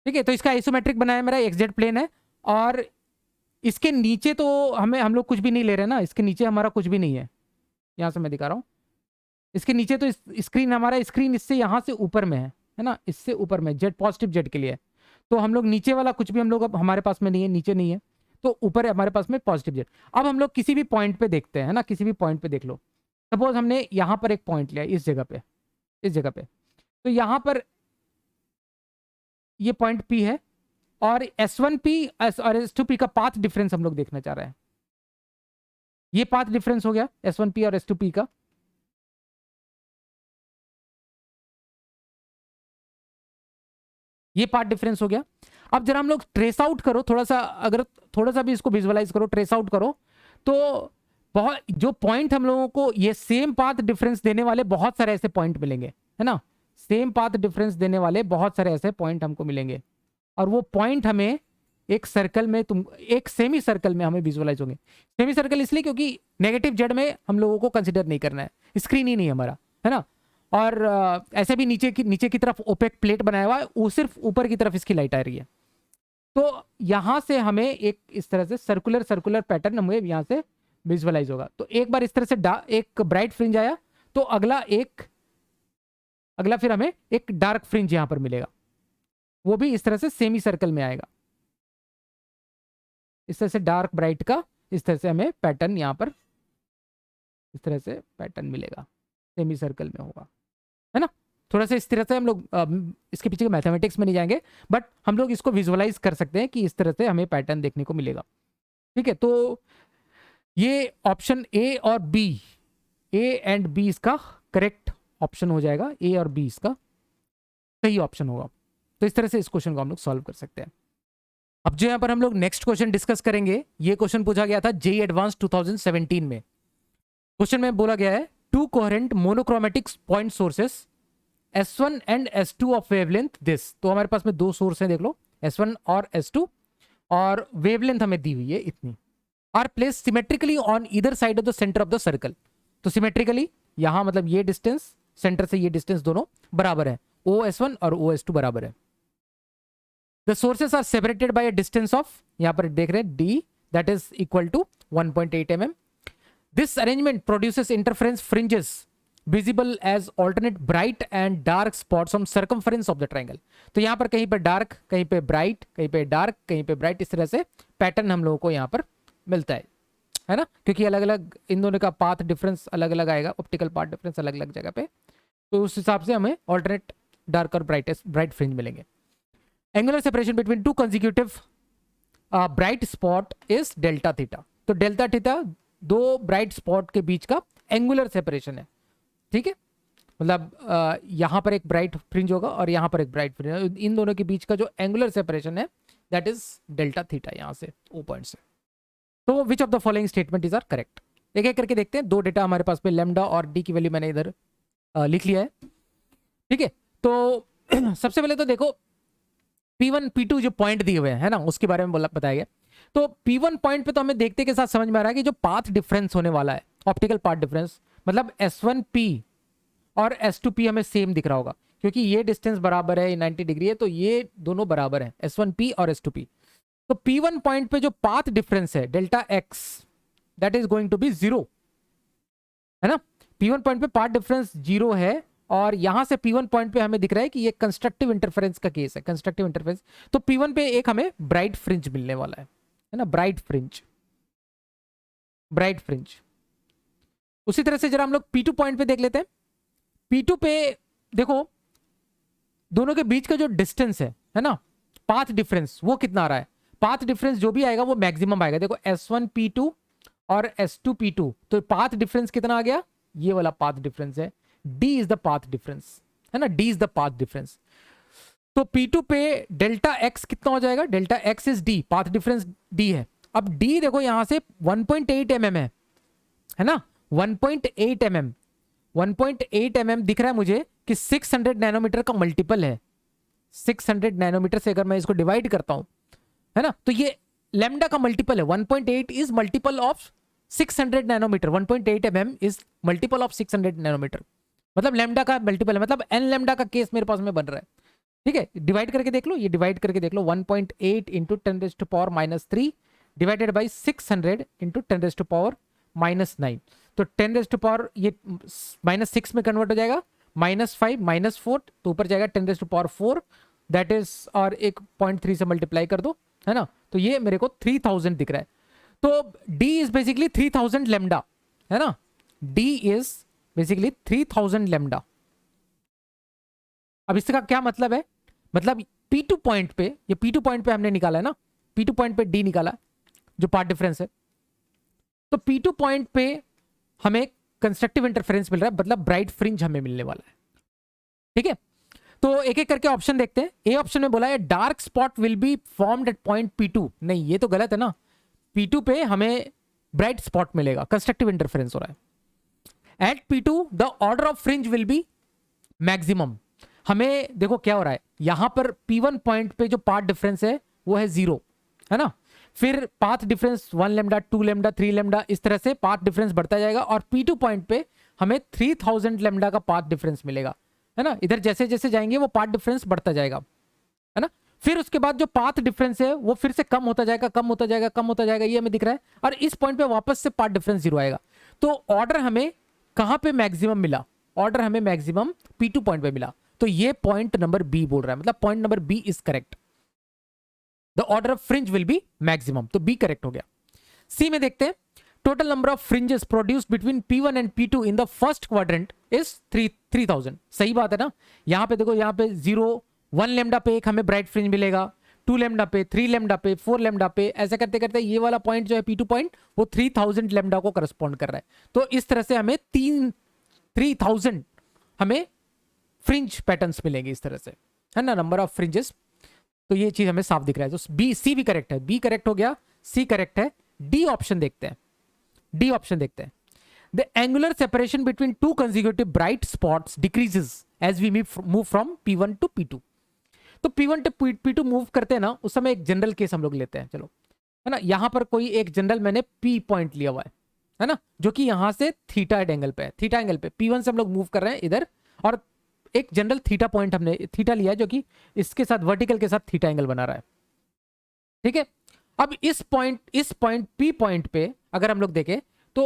ठीक है। तो इसका आइसोमेट्रिक बनाया मेरा, XZ प्लेन है, और इसके नीचे तो हम लोग कुछ भी नहीं ले रहे ना, इसके नीचे हमारा कुछ भी नहीं है, यहाँ से मैं दिखा रहा हूँ, इसके नीचे तो स्क्रीन हमारा, स्क्रीन इससे यहाँ से ऊपर में है ना, इससे ऊपर में जेड, पॉजिटिव जेड के लिए, तो हम लोग नीचे वाला कुछ भी हम लोग अब हमारे पास में नहीं है, नीचे नहीं है, तो ऊपर है हमारे पास में पॉजिटिव जेड। अब हम लोग किसी भी पॉइंट पे देखते हैं ना, किसी भी पॉइंट पे देख लो, सपोज हमने यहाँ पर एक पॉइंट लिया, इस जगह पे, इस जगह पे, तो यहाँ पर ये पॉइंट P है, और S1P और S2P का पाथ डिफरेंस हम लोग देखना चाह रहे हैं, ये पाथ डिफरेंस हो गया S1P और S2P का, ये पार्ट डिफरेंस हो गया। अब जरा हम लोग ट्रेस आउट करो थोड़ा सा, अगर थोड़ा सा भी इसको विजुअलाइज करो, ट्रेस आउट करो, तो बहुत जो पॉइंट हम लोगों को ये सेम पाथ डिफरेंस देने वाले बहुत सारे ऐसे पॉइंट मिलेंगे, है ना, सेम पाथ डिफरेंस देने वाले बहुत सारे ऐसे पॉइंट हमको मिलेंगे, और वो पॉइंट हमें एक सर्कल में, एक सेमी सर्कल में हमें विजुअलाइज होंगे। सेमी सर्कल इसलिए क्योंकि नेगेटिव जेड में हम लोगों को कंसिडर नहीं करना है, स्क्रीन ही नहीं हमारा, है ना, और ऐसे भी नीचे की तरफ ओपेक प्लेट बनाया हुआ है, वो सिर्फ ऊपर की तरफ इसकी लाइट आ रही है, तो यहां से हमें एक इस तरह से सर्कुलर पैटर्न हमें यहां से विजुअलाइज होगा। तो एक बार इस तरह से एक ब्राइट फ्रिंज आया, तो अगला फिर हमें एक डार्क फ्रिंज यहां पर मिलेगा, वो भी इस तरह से सेमी सर्कल में आएगा, इस तरह से डार्क ब्राइट का इस तरह से हमें पैटर्न यहां पर इस तरह से पैटर्न मिलेगा, सेमी सर्कल में होगा, है ना। थोड़ा सा इस तरह से हम लोग इसके पीछे के मैथमेटिक्स में नहीं जाएंगे, बट हम लोग इसको विजुअलाइज कर सकते हैं कि इस तरह से हमें पैटर्न देखने को मिलेगा, ठीक है। तो ये ऑप्शन ए और बी, ए एंड बी इसका करेक्ट ऑप्शन हो जाएगा, ए और बी इसका सही ऑप्शन होगा। तो इस तरह से इस क्वेश्चन को हम लोग सॉल्व कर सकते हैं। अब जो यहाँ पर हम लोग नेक्स्ट क्वेश्चन डिस्कस करेंगे, ये क्वेश्चन पूछा गया था जेईई एडवांस 2017 में। क्वेश्चन में बोला गया है to coherent monochromatic point sources S1 and S2 of wavelength this. तो हमारे पास में दो सोर्स हैं, देख लो S1 और S2, और वेवलेंथ हमें दी हुई है इतनी, are placed symmetrically on either side of the centre of the circle. तो सिमेट्रिकली यहां मतलब ये डिस्टेंस, सेंटर से ये डिस्टेंस दोनों बराबर है, OS1 और OS2 बराबर है। The sources are separated by a distance of, यहां पर देख रहे हैं D, that is equal to 1.8 mm। This arrangement produces interference fringes visible as alternate bright and dark spots on circumference of the triangle। तो यहाँ पर कहीं पे डार्क, कहीं पे ब्राइट, कहीं पे डार्क, कहीं पे ब्राइट, इस तरह से पैटर्न हम लोगों को यहाँ पर मिलता है ना, क्योंकि अलग अलग इन दोनों का पाथ डिफरेंस अलग अलग आएगा, ऑप्टिकल पाथ डिफरेंस अलग अलग जगह पे, तो उस हिसाब से हमें ऑल्टरनेट डार्क और ब्राइट फ्रिंज मिलेंगे। Angular separation between two consecutive bright spot is delta theta. तो डेल्टा थीटा दो ब्राइट स्पॉट के बीच का एंगुलर सेपरेशन है, ठीक है, मतलब यहां पर एक ब्राइट फ्रिंज होगा और यहां पर एक ब्राइट फ्रिंज, इन दोनों के बीच का जो एंगुलर सेपरेशन है दैट इज डेल्टा थीटा, यहां से ओ पॉइंट से। तो which of the following statement is are correct, एक एक करके देखते हैं। दो डेटा हमारे पास में लैम्डा और डी की वैल्यू मैंने इधर लिख लिया है, ठीक है। तो सबसे पहले तो देखो P1 P2 जो पॉइंट दिए हुए हैं ना, उसके बारे में बताया गया। तो P1 पॉइंट पे तो हमें देखते के साथ समझ में आ रहा है कि जो पाथ डिफरेंस होने वाला है, ऑप्टिकल पाथ डिफरेंस, मतलब S1P और S2P हमें सेम दिख रहा होगा, क्योंकि ये डिस्टेंस बराबर है, 90 डिग्री है, तो ये दोनों बराबर है, S1P और S2P। तो P1 पॉइंट पे जो पाथ डिफरेंस है delta x, that is going to be 0, है ना। P1 पॉइंट पे पाथ डिफरेंस 0 है, और यहां से P1 पॉइंट पे हमें दिख रहा है कि ये कंस्ट्रक्टिव इंटरफेरेंस का केस है, कंस्ट्रक्टिव इंटरफेरेंस। तो P1 पे एक हमें ब्राइट फ्रिंज मिलने वाला है ना, ब्राइट फ्रिंज, ब्राइट फ्रिंज, उसी तरह से जरा हम लोग P2 पॉइंट पे देख लेते हैं। P2 पे देखो दोनों के बीच का जो डिस्टेंस है ना, पाथ डिफरेंस, वो कितना आ रहा है? पाथ डिफरेंस जो भी आएगा वो मैक्सिमम आएगा। देखो S1P2 और S2P2, तो पाथ डिफरेंस कितना आ गया? ये वाला पाथ डिफरेंस है, D is the path difference, है ना, D is the path difference. तो P2 पे डेल्टा x कितना हो जाएगा? Delta x is D, path difference D है। अब D देखो यहां से 1.8 mm है ना, 1.8 mm, 1.8 mm दिख रहा है मुझे कि 600 नैनोमीटर का मल्टीपल है। 600 नैनोमीटर से अगर मैं इसको डिवाइड करता हूं, है ना, तो ये लैम्डा का मल्टीपल है। 1.8 is multiple of 600 nanometer, 1.8 mm is multiple of 600 nanometer, मतलब लैम्डा का मल्टीपल है, मतलब एन लैम्डा का केस मेरे पास में बन रहा है। ठीक है, डिवाइड करके देख लो, ये डिवाइड करके देख लो, 1.8 इंटू 10⁻³ डिवाइडेड बाई 600 इंटू 10⁻⁻9, तो 10⁻, ये -6 में कन्वर्ट हो जाएगा, -5 -4, तो ऊपर जाएगा 10⁻⁴, दैट इज, और एक 0.3 से मल्टीप्लाई कर दो, है ना, तो ये मेरे को 3000 दिख रहा है। तो D इज बेसिकली 3000 लैम्डा, है ना, D इज बेसिकली 3000 लैम्डा। अब इसका क्या मतलब है? मतलब P2 पॉइंट पे, ये P2 पॉइंट पे हमने निकाला है ना, P2 पॉइंट पे D निकाला जो पार्ट डिफरेंस है, तो P2 पॉइंट पे हमें कंस्ट्रक्टिव इंटरफेरेंस मिल रहा है, मतलब ब्राइट फ्रिंज हमें मिलने वाला है। ठीक है, तो एक एक करके ऑप्शन देखते हैं। ए ऑप्शन में बोला है dark spot will be formed at point P2, नहीं ये तो गलत है ना, P2 पे हमें ब्राइट स्पॉट मिलेगा, कंस्ट्रक्टिव इंटरफेरेंस हो रहा है। At P2 the order of fringe will be maximum, हमें देखो क्या हो रहा है, यहां पर P1 पॉइंट पे जो पाथ डिफरेंस है वो है 0, है ना, फिर path difference 1 lambda, 2 lambda, 3 lambda, इस तरह से पाथ डिफरेंस बढ़ता जाएगा, और P2 पॉइंट पे हमें 3000 लैम्डा का पाथ डिफरेंस मिलेगा, है ना, इधर जैसे जैसे जाएंगे वो पाथ डिफरेंस बढ़ता जाएगा, है ना। फिर उसके बाद जो पाथ डिफरेंस है वो फिर से कम होता जाएगा, कम होता जाएगा, कम होता जाएगा, ये हमें दिख रहा है, और इस पॉइंट पे वापस से पाथ डिफरेंस 0 आएगा। तो ऑर्डर हमें कहां पे मैक्सिमम मिला? ऑर्डर हमें मैक्सिमम P2 पॉइंट पे मिला, तो ये पॉइंट नंबर बी बोल रहा है, मतलब point number B is correct, the order of fringe will be maximum, तो बी करेक्ट हो गया। सी में देखते हैं, total number of fringes produced between P1 and P2 in the first quadrant is 3000। सही बात है ना, यहां पे देखो, यहां पे 0 1 लैम्डा पे एक हमें ब्राइट फ्रिंज मिलेगा, 2 लैम्डा पे, 3 लैम्डा पे, 4 लैम्डा पे, ऐसा करते करते ये वाला पॉइंट जो है P2 पॉइंट वो 3000 लैम्डा को करस्पॉन्ड कर रहा है। तो इस तरह से हमें 3000 हमें फ्रिंज पैटर्न्स मिलेंगे इस तरह से, है ना, नंबर ऑफ फ्रिंजेस। तो ये चीज हमें साफ दिख रहा है, तो बी, सी भी करेक्ट है, बी करेक्ट हो गया, सी करेक्ट है। डी ऑप्शन देखते हैं, डी ऑप्शन देखते हैं, the angular separation between two consecutive bright spots decreases as we move from P1 to P2। तो P1 टू P2 मूव करते हैं ना, उस समय एक जनरल केस हम लोग लेते हैं, चलो, है ना, यहां पर कोई एक जनरल मैंने P पॉइंट लिया हुआ है ना, जो कि यहां से थीटा एंगल पे है, थीटा एंगल पे P1 से हम लोग मूव कर रहे हैं इधर, और एक जनरल थीटा पॉइंट हमने थीटा लिया है जो कि इसके साथ वर्टिकल के साथ थीटा एंगल बना रहा है। ठीक है, अब इस पॉइंट P पॉइंट पे अगर हम लोग देखें तो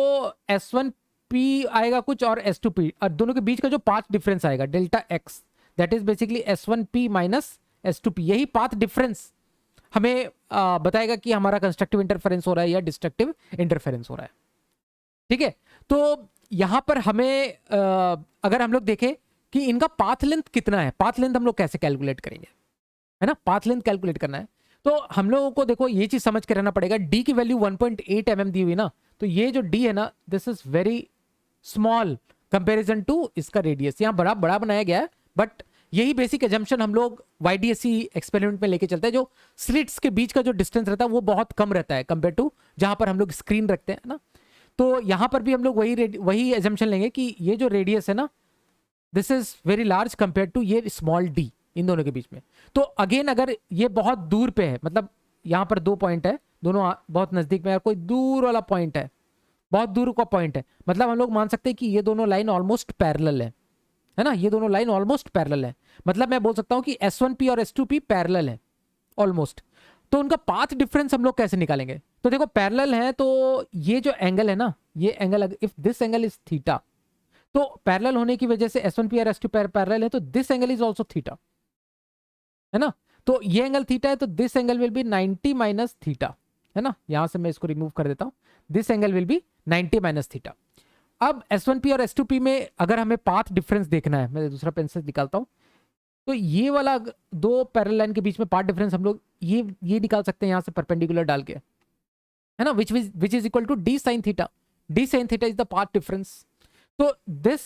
S1P आएगा कुछ और S2P, और दोनों के बीच का जो पाथ डिफरेंस आएगा delta x, that is basically S1P minus S2P, यही पाथ डिफरेंस हमें बताएगा कि हमारा कंस्ट्रक्टिव इंटरफेरेंस हो रहा है या डिस्ट्रक्टिव इंटरफेरेंस हो रहा है। ठीक है, तो यहां पर हमें अगर हम लोग देखें कि इनका पाथ लेंथ कितना है, पाथ लेंथ हम लोग कैसे कैलकुलेट करेंगे, है ना, पाथ लेंथ कैलकुलेट करना है, तो हम लोगों को देखो ये चीज समझ के रहना पड़ेगा। डी की वैल्यू 1.8 mm दी हुई ना, तो ये जो डी है ना, this is very small comparison to इसका रेडियस, यहाँ बड़ा बड़ा बनाया गया है, बट यही बेसिक एजम्पशन हम लोग YDSC एक्सपेरिमेंट में लेके चलते हैं, जो स्लिट्स के बीच का जो डिस्टेंस रहता है वो बहुत कम रहता है कंपेयर टू जहां पर हम लोग स्क्रीन रखते हैं ना। तो यहां पर भी हम लोग वही एजम्पशन लेंगे कि ये जो रेडियस है ना, this is very large compare to ये स्मॉल डी, इन दोनों के बीच में। तो अगेन अगर ये बहुत दूर पे है, मतलब यहाँ पर 2 पॉइंट है, दोनों बहुत नजदीक में है, कोई दूर वाला पॉइंट है, बहुत दूर का पॉइंट है, मतलब हम लोग मान सकते हैं कि ये दोनों लाइन ऑलमोस्ट पैरेलल है ना, ये दोनों लाइन ऑलमोस्ट पैरेलल है, मतलब मैं बोल सकता हूं कि S1P और S2P पैरेलल है ऑलमोस्ट। तो उनका पाथ डिफरेंस हम लोग कैसे निकालेंगे? तो देखो पैरेलल है, तो ये जो एंगल है ना, ये angle, if this angle is theta, तो पैरेलल होने की वजह से S1P और S2P पैरेलल है, तो this angle is also theta, है ना, तो ये एंगल थीटा है, तो this angle will be 90 minus theta, है ना, यहां से मैं इसको रिमूव कर देता हूं, this angle will be 90 minus theta. अब S1P और S2P में अगर हमें पाथ डिफरेंस देखना है, मैं दूसरा पेंसिल निकालता हूँ, तो ये वाला दो पैरेलल लाइन के बीच में पाथ डिफरेंस हम लोग ये निकाल सकते हैं यहाँ से परपेंडिकुलर डाल के, है ना, which is equal to d sine theta. D sine theta is the path difference. तो this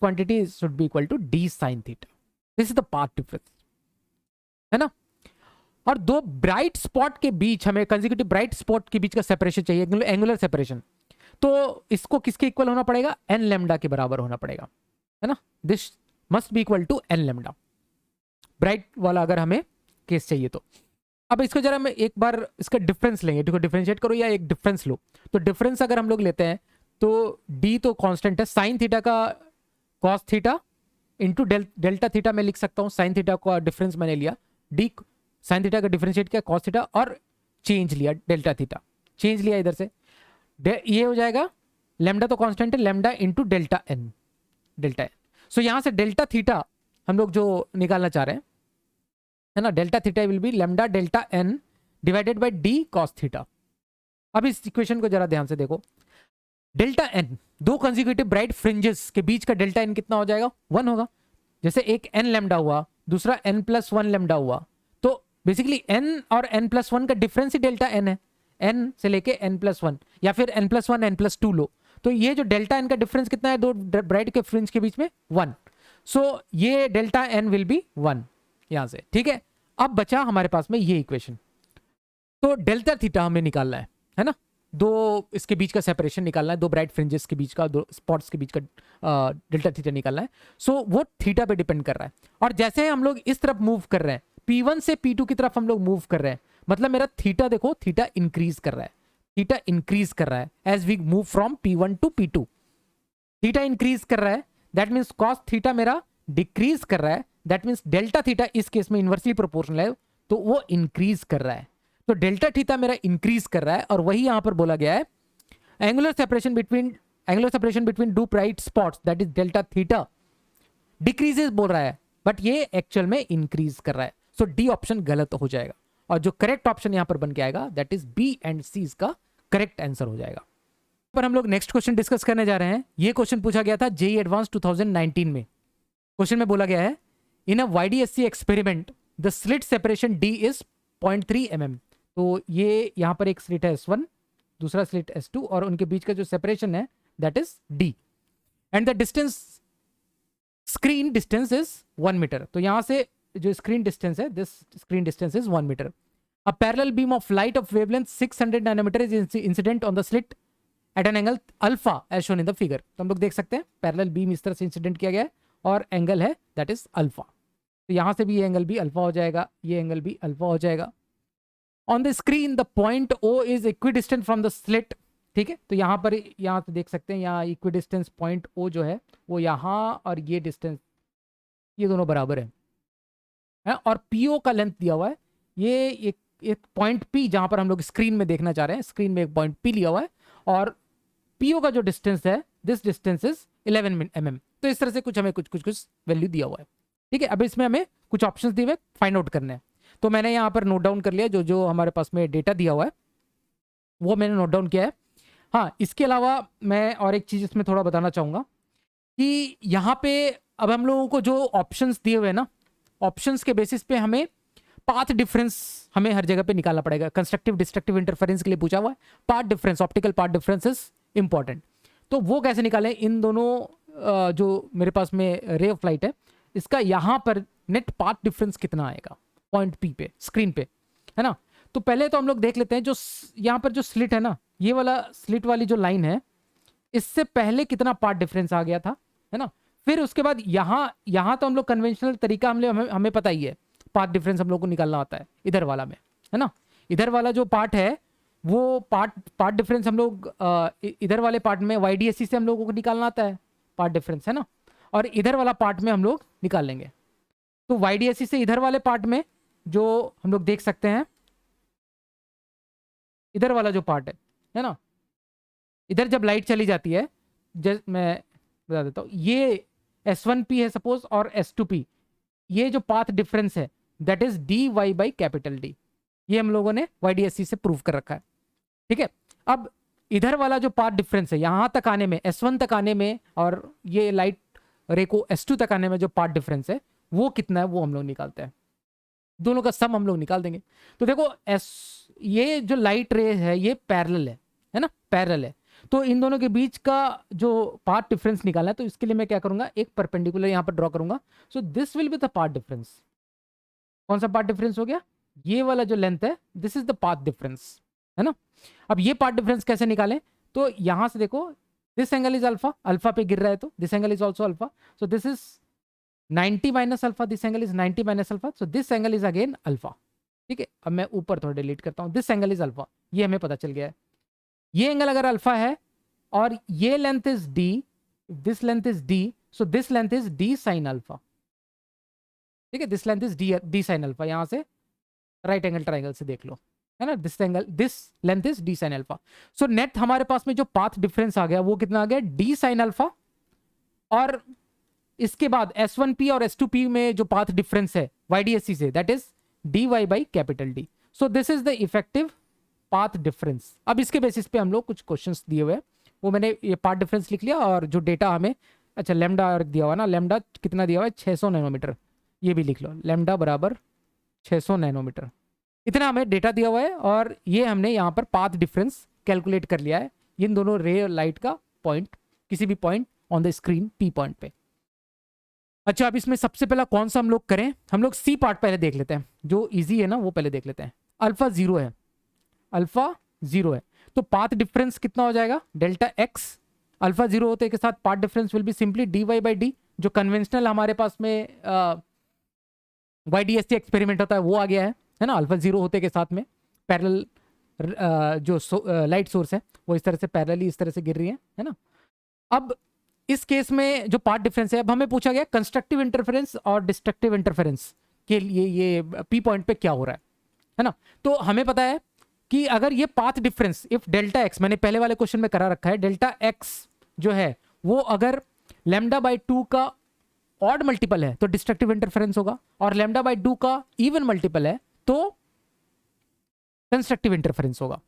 quantity should be equal to d sine theta. This is the path difference, है ना. और दो ब्राइट स्पॉट के बीच हमें कंसेक्यूटिव ब्राइट स्पॉट के बीच का सेपरेशन चाहिए, एंगुलर सेपरेशन. तो इसको किसके इक्वल होना पड़ेगा? एन लेमडा के बराबर होना पड़ेगा, है ना. This must be equal to n lambda, bright वाला अगर हमें केस चाहिए तो. अब इसको जरा मैं एक बार इसका डिफरेंस लेंगे, देखो डिफरेंशिएट करो या एक डिफरेंस लो. तो डिफरेंस अगर हम लोग लेते हैं तो डी तो कांस्टेंट है, साइन थीटा का cos theta into delta theta में लिख सकता हूँ. साइन थीटा का डिफरेंस मैंने लिया, डी साइन थीटा का डिफरेंशिएट किया कॉस थीटा, और चेंज लिया डेल्टा थीटा, चेंज लिया इधर से. ये हो जाएगा लेमडा तो कांस्टेंट है, lambda into delta n, delta n. So यहां से डेल्टा थीटा हम लोग जो निकालना चाह रहे हैं, है ना, delta theta will be lambda delta n divided by d cos theta. अब इस इक्वेशन को जरा ध्यान से देखो. डेल्टा एन, दो कंसेक्यूटिव ब्राइट फ्रिंजेस के बीच का डेल्टा एन कितना हो जाएगा? 1 होगा. जैसे एक एन लेमडा हुआ, दूसरा एन प्लस 1 लेमडा हुआ, तो बेसिकली एन और एन प्लस 1 का डिफरेंस ही डेल्टा एन है, एन से लेके एन प्लस 1, या फिर एन प्लस 1 एन प्लस 2 लो. तो ये जो डेल्टा एन का डिफरेंस कितना है दो ब्राइट के फ्रिंज के बीच में? 1. सो ये डेल्टा एन विल बी 1 यहां से, ठीक है. अब बचा हमारे पास में ये इक्वेशन. तो डेल्टा थीटा हमें निकालना है ना. दो इसके बीच का सेपरेशन निकालना है, दो ब्राइट फ्रिंजेस के बीच का, दो स्पॉट्स के बीच का डेल्टा थीटा निकालना है. सो वो थीटा पे डिपेंड कर रहा है. और जैसे हम लोग इस तरफ मूव कर रहे हैं, P1 से P2 की तरफ हम लोग मूव कर रहे हैं, मतलब मेरा थीटा देखो, थीटा इंक्रीज कर रहा है, थीटा इंक्रीज कर रहा है as we move from P1 to P2. Theta increase कर रहा है, दैट मीन्स कॉस थीटा मेरा डिक्रीज कर रहा है, दैट मीन्स डेल्टा थीटा इस केस में इनवर्सली प्रोपोर्शनल है, तो वो इंक्रीज कर रहा है. तो डेल्टा थीटा मेरा इंक्रीज कर रहा है, और वही यहां पर बोला गया है angular separation between to bright spots, that is delta theta decreases बोल रहा है, बट ये एक्चुअल में इंक्रीज कर रहा है. सो डी ऑप्शन गलत हो जाएगा, और जो करेक्ट ऑप्शन यहां पर बन के आएगा दैट इज बी एंड सी इसका करेक्ट आंसर हो जाएगा. पर हम लोग नेक्स्ट क्वेश्चन डिस्कस करने जा रहे हैं. ये क्वेश्चन पूछा गया था जेईई एडवांस 2019 में. क्वेश्चन में बोला गया है in a YDSC experiment the slit separation d is 0.3 mm. तो ये यहां पर एक स्लिट है S1, दूसरा स्लिट S2, और उनके बीच का जो सेपरेशन है that is D, and the distance screen distance is 1 meter. तो यहां से जो स्क्रीन डिस्टेंस है, this screen distance is 1 meter. A parallel beam of light of wavelength 600 nanometer is incident on the slit at an angle alpha as shown in the figure. तो हम लोग देख सकते हैं पैरेलल बीम इस तरह से इंसिडेंट किया गया है, और एंगल है दैट इज अल्फा. तो यहां से भी ये एंगल भी अल्फा हो जाएगा, ये एंगल भी अल्फा हो जाएगा. On the screen the point O is equidistant from the slit. ठीक है, तो यहाँ पर यहाँ तो देख सकते हैं, यहाँ इक्विडिस्टेंस पॉइंट O जो है वो यहाँ, और ये डिस्टेंस ये दोनों बराबर है, और PO का लेंथ दिया हुआ है. ये एक पॉइंट P जहाँ पर हम लोग स्क्रीन में देखना चाह रहे हैं, स्क्रीन में एक पॉइंट P लिया हुआ है, और PO का जो डिस्टेंस है दिस डिस्टेंस इज 11 mm. तो इस तरह से कुछ हमें कुछ वैल्यू दिया हुआ है. ठीक है, अब इसमें हमें कुछ ऑप्शंस दिए हुए फाइंड आउट करने हैं. तो मैंने यहाँ पर नोट डाउन कर लिया, जो जो हमारे पास में डेटा दिया हुआ है वो मैंने नोट डाउन किया है. हाँ, इसके अलावा मैं और एक चीज़ इसमें थोड़ा बताना चाहूँगा कि यहाँ पे अब हम लोगों को जो ऑप्शंस दिए हुए हैं ना, ऑप्शंस के बेसिस पे हमें पाथ डिफरेंस हमें हर जगह पे निकालना पड़ेगा. कंस्ट्रक्टिव डिस्ट्रक्टिव इंटरफेरेंस के लिए पूछा हुआ है. Path difference, optical path difference is important. तो वो कैसे निकालें? इन दोनों जो मेरे पास में रे ऑफ लाइट है, इसका यहाँ पर नेट पाथ डिफरेंस कितना आएगा पॉइंट P पे, स्क्रीन पे, है ना. तो पहले तो हम लोग देख लेते हैं जो यहाँ पर जो स्लिट है ना, ये वाला स्लिट वाली जो लाइन है, इससे पहले कितना पाथ डिफरेंस आ गया था, है ना. फिर उसके बाद यहाँ तो हम लोग कन्वेंशनल तरीका हमें पता ही है, पाथ डिफरेंस हम लोग को निकालना होता है इधर वाला में, है ना. इधर वाला जो पार्ट है वो पार्ट डिफरेंस हम लोग इधर वाले पार्ट में YDSC से हम लोगों को निकालना आता है पार्ट डिफरेंस, है ना. और इधर वाला पार्ट में हम लोग निकाल लेंगे. तो YDSC से इधर वाले पार्ट में जो हम लोग देख सकते हैं, इधर वाला जो पार्ट है ना, इधर जब लाइट चली जाती है, मैं बता देता हूँ, ये S1P है सपोज और S2P, ये जो पाथ डिफरेंस है दैट इज dy/D. ये हम लोगों ने YDSC से प्रूव कर रखा है. ठीक है, अब इधर वाला जो पाथ डिफरेंस है यहां तक आने में, S1 तक आने में, और ये लाइट रे को S2 तक आने में जो पाथ डिफरेंस है वो कितना है वो हम लोग निकालते हैं, दोनों का सम हम लोग निकाल देंगे। तो देखो ये जो लाइट रे है ये पैरेलल है ना, पैरेलल है। तो इन दोनों के बीच का जो पाथ डिफरेंस निकालना है, तो इसके लिए मैं क्या करूंगा, एक परपेंडिकुलर यहां पर ड्रॉ करूंगा। So this will be the path difference. कौन सा पाथ डिफरेंस हो गया, ये वाला जो लेंथ है, this is the path difference, है ना। अब ये पाथ डिफरेंस कैसे निकालें, तो यहां से देखो this angle is alpha, alpha पे गिर रहा है तो this angle is also alpha, so this is 90 minus alpha, this angle is 90 minus alpha, so this angle is again alpha. ठीक है, अब मैं ऊपर थोड़ा डिलीट करता हूं, दिस एंगल इज अल्फा, ये हमें पता चल गया है। ये एंगल अगर अल्फा है और ये length is D, this length is D, so this length is D sine alpha. ठीक है, this length is D sine alpha, यहां से राइट एंगल ट्राइंगल से देख लो, है ना, this angle, this length is D sine alpha. So net हमारे पास में जो पाथ डिफरेंस आ गया वो कितना आ गया, डी साइन अल्फा। और इसके बाद S1P और S2P में जो पाथ डिफरेंस है YDSC से, that is dy by capital D। So this is the effective path difference. अब इसके बेसिस पे हम लोग कुछ क्वेश्चंस दिए हुए हैं, वो मैंने ये पाथ डिफरेंस लिख लिया, और जो डेटा हमें, अच्छा लेमडा दिया हुआ ना, लेमडा कितना दिया हुआ है, 600 नैनोमीटर, ये भी लिख लो, लेमडा बराबर 600 नैनोमीटर, इतना हमें डेटा दिया हुआ है। और ये हमने यहाँ पर पाथ डिफरेंस कैलकुलेट कर लिया है इन दोनों रे लाइट का पॉइंट, किसी भी point on the screen P point पे। अच्छा, अब इसमें सबसे पहला कौन सा हम लोग करें, हम लोग C पार्ट पहले देख लेते हैं, जो इजी है ना वो पहले देख लेते हैं। अल्फा 0 है, अल्फा 0 है, तो पाथ डिफरेंस कितना हो जाएगा, डेल्टा एक्स। अल्फा 0 होते के साथ path difference will be simply dy by D, जो कन्वेंशनल हमारे पास में YDSC एक्सपेरिमेंट होता है वो आ गया है ना। अल्फा 0 होते के साथ में पैरेलल जो लाइट सोर्स है वो इस तरह से पैरेलली इस तरह से गिर रही है ना। अब इस केस में जो पाथ डिफरेंस है, अब हमें पूछा गया कंस्ट्रक्टिव इंटरफेरेंस और डिस्ट्रक्टिव इंटरफेरेंस के लिए ये P पॉइंट पे क्या हो रहा है ना। तो हमें पता है कि अगर ये path difference if delta x, मैंने पहले वाले क्वेश्चन में करा रखा है, डेल्टा एक्स जो है वो अगर लैम्डा बाई 2 का ऑड मल्टीपल है तो डिस्ट्रक्टिव इंटरफेरेंस होगा, और लैम्डा बाई 2 का इवन मल्टीपल है तो कंस्ट्रक्टिव इंटरफेरेंस होगा।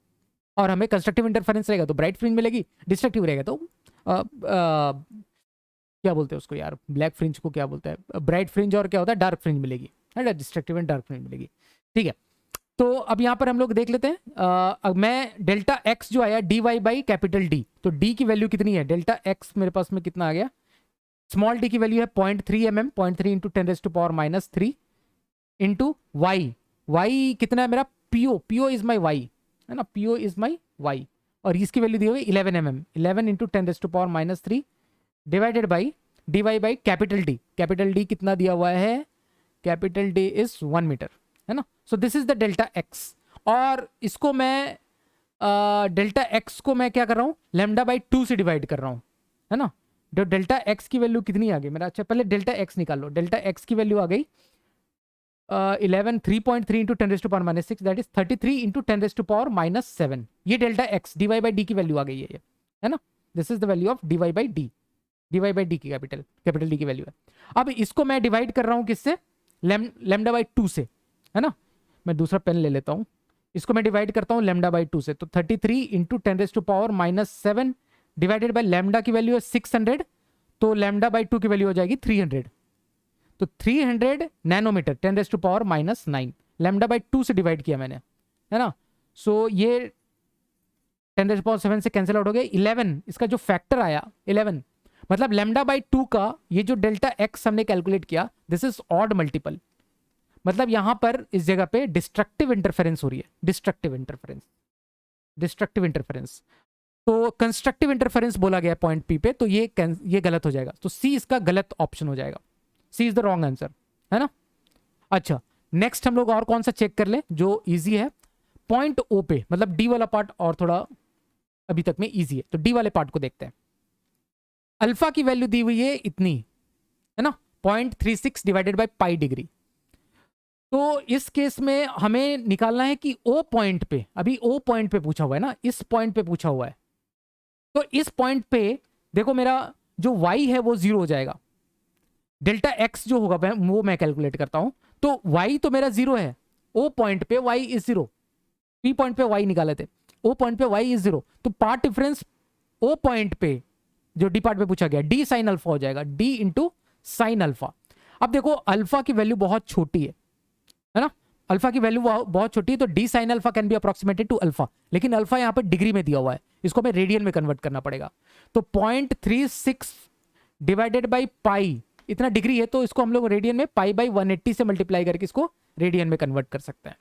और हमें कंस्ट्रक्टिव इंटरफेरेंस रहेगा तो ब्राइट फ्रिंज मिलेगी, डिस्ट्रक्टिव रहेगा तो क्या बोलते हैं उसको यार, ब्लैक फ्रिंज को क्या बोलते हैं, ब्राइट फ्रिंज, और क्या होता है डार्क फ्रिंज मिलेगी, है डिस्ट्रक्टिव एंड डार्क फ्रिंज मिलेगी। ठीक है, तो अब यहाँ पर हम लोग देख लेते हैं, मैं डेल्टा एक्स जो आया dy बाई कैपिटल D, तो D की वैल्यू कितनी है, डेल्टा एक्स मेरे पास में कितना आ गया, स्मॉल d की वैल्यू है 0.3 mm, 0.3 इंटू 10⁻³ इंटू y कितना है मेरा, PO इज माई y, है ना, PO इज माई y, और इसकी वैल्यू दी हुई 11 mm, 11 into 10⁻³ divided by dy by capital D कितना दिया हुआ है, कैपिटल D इज 1 मीटर, है ना। So this is the delta x, और इसको मैं डेल्टा एक्स को मैं क्या कर रहा हूँ, लैम्डा बाई 2 से डिवाइड कर रहा हूँ, है ना। जो डेल्टा एक्स की वैल्यू कितनी आ गई मेरा, अच्छा पहले डेल्टा एक्स निकाल लो, डेल्टा एक्स की वैल्यू आ गई 3.3 इंटू 10⁻⁶, दैट इज 33 इंटू 10⁻⁻7, ये delta x dy by D की वैल्यू आ गई है ना। This is the value of dy by D, dy by D की कैपिटल D की वैल्यू है। अब इसको मैं डिवाइड कर रहा हूँ किससे, लैम्डा बाई 2 से, है ना। मैं दूसरा पेन ले लेता हूँ, इसको मैं डिवाइड करता हूँ लैम्डा बाई 2 से, तो 33 इंटू 10⁻⁻7 डिवाइडेड बाई लैम्डा की वैल्यू है 600, तो लैम्डा बाई 2 की वैल्यू हो जाएगी 300, तो 300 नैनोमीटर 10⁻⁹ लैम्डा बाई 2 से डिवाइड किया मैंने, है ना। सो ये 10⁻7 से कैंसिल आउट हो गया, 11 इसका जो फैक्टर आया 11, मतलब लैम्डा बाई 2 का ये जो डेल्टा एक्स हमने कैलकुलेट किया, दिस इज ऑड मल्टीपल, मतलब यहां पर इस जगह पे डिस्ट्रक्टिव इंटरफेरेंस हो रही है, डिस्ट्रक्टिव इंटरफेरेंस। तो कंस्ट्रक्टिव इंटरफेरेंस बोला गया पॉइंट P पे, तो ये गलत हो जाएगा, तो C इसका गलत ऑप्शन हो जाएगा, C is the wrong answer, है ना। अच्छा, नेक्स्ट हम लोग और कौन सा चेक कर ले जो इजी है, पॉइंट O पे, मतलब D वाला पार्ट और थोड़ा अभी तक में इजी है, तो D वाले पार्ट को देखते हैं। अल्फा की वैल्यू दी हुई है इतनी, है ना, 0.36 डिवाइडेड बाई पाई डिग्री। तो इस केस में हमें निकालना है कि O पॉइंट पे, अभी O पॉइंट पे पूछा हुआ है ना, इस पॉइंट पे पूछा हुआ है, तो इस पॉइंट पे देखो मेरा जो y है वो 0 हो जाएगा, डेल्टा x जो होगा वो मैं कैलकुलेट करता हूं, तो y तो मेरा 0 है, O पॉइंट पे y इज 0, P पॉइंट पे y निकाले थे, ओ पॉइंट पे y इज 0, तो पाथ डिफरेंस ओ पॉइंट पे जो डी पार्ट पे पूछा गया डी साइन अल्फा हो जाएगा, डी इंटू साइन अल्फा। अब देखो अल्फा की वैल्यू बहुत छोटी है ना, अल्फा की वैल्यू बहुत छोटी है, तो d sine alpha can be approximated to alpha, लेकिन अल्फा यहाँ पे डिग्री में दिया हुआ है, इसको हमें रेडियन में कन्वर्ट करना पड़ेगा। तो 0.36 डिवाइडेड बाई पाई, इतना डिग्री है तो इसको हम लोग रेडियन में पाई बाई 180 से मल्टीप्लाई करके इसको रेडियन में कन्वर्ट कर सकते हैं,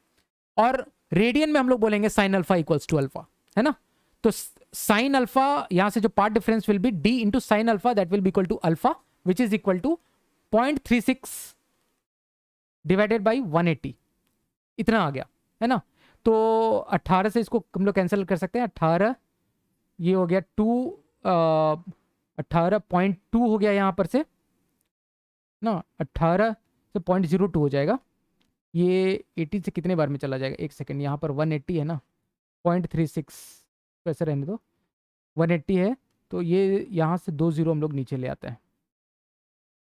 और रेडियन में हम लोग बोलेंगे sine alpha equals to alpha, है ना। तो साइन अल्फा यहां से जो path difference will be d into sine alpha, that will be equal to alpha which is equal to 0.36 divided by 180, इतना आ गया, है ना। तो 18 से इसको हम लोग कैंसिल कर सकते हैं, 18 ये हो गया 18.2 हो गया यहाँ पर से ना, 18 से 0.02 हो जाएगा, ये 80 से कितने बार में चला जाएगा, एक सेकेंड, यहाँ पर 180 है ना, 0.36 वैसे रहने दो, 180 है तो ये यहाँ से 2 0 हम लोग नीचे ले आते हैं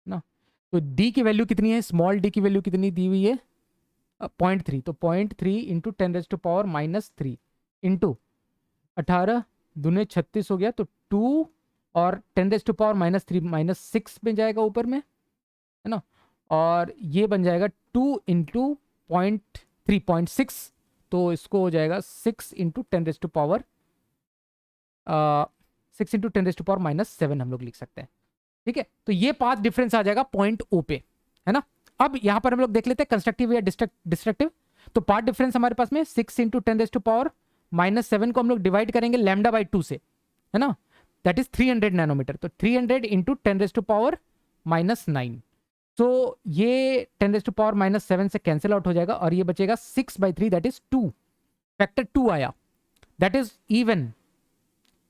ना। तो डी की वैल्यू कितनी है, स्मॉल डी की वैल्यू कितनी दी हुई है 0.3, तो 0.3 इंटू 10⁻³ इंटू 18 दूने 36 हो गया, तो 2 और 10⁻³ -6 में जाएगा ऊपर में, है ना, और ये बन जाएगा 2 इंटू 0.3 तो इसको हो जाएगा 6 इंटू 10⁻⁻⁷ हम लोग लिख सकते हैं, ठीक है। तो ये पाथ डिफरेंस आ जाएगा पॉइंट ओ पे, है ना। अब यहां पर हम लोग देख लेते हैं कंस्ट्रक्टिव या डिस्ट्रक्टिव। तो पाथ डिफरेंस हमारे पास में 6 इंटू 10⁻⁻⁷ को हम लोग डिवाइड करेंगे लैम्डा बाई 2 से, है ना, दैट इज 300 नैनोमीटर, तो 300 इंटू 10⁻⁻⁹ तो ये 10⁻⁻7 से कैंसिल आउट हो जाएगा और ये बचेगा 6/3 दैट इज 2, फैक्टर 2 आया, दैट इज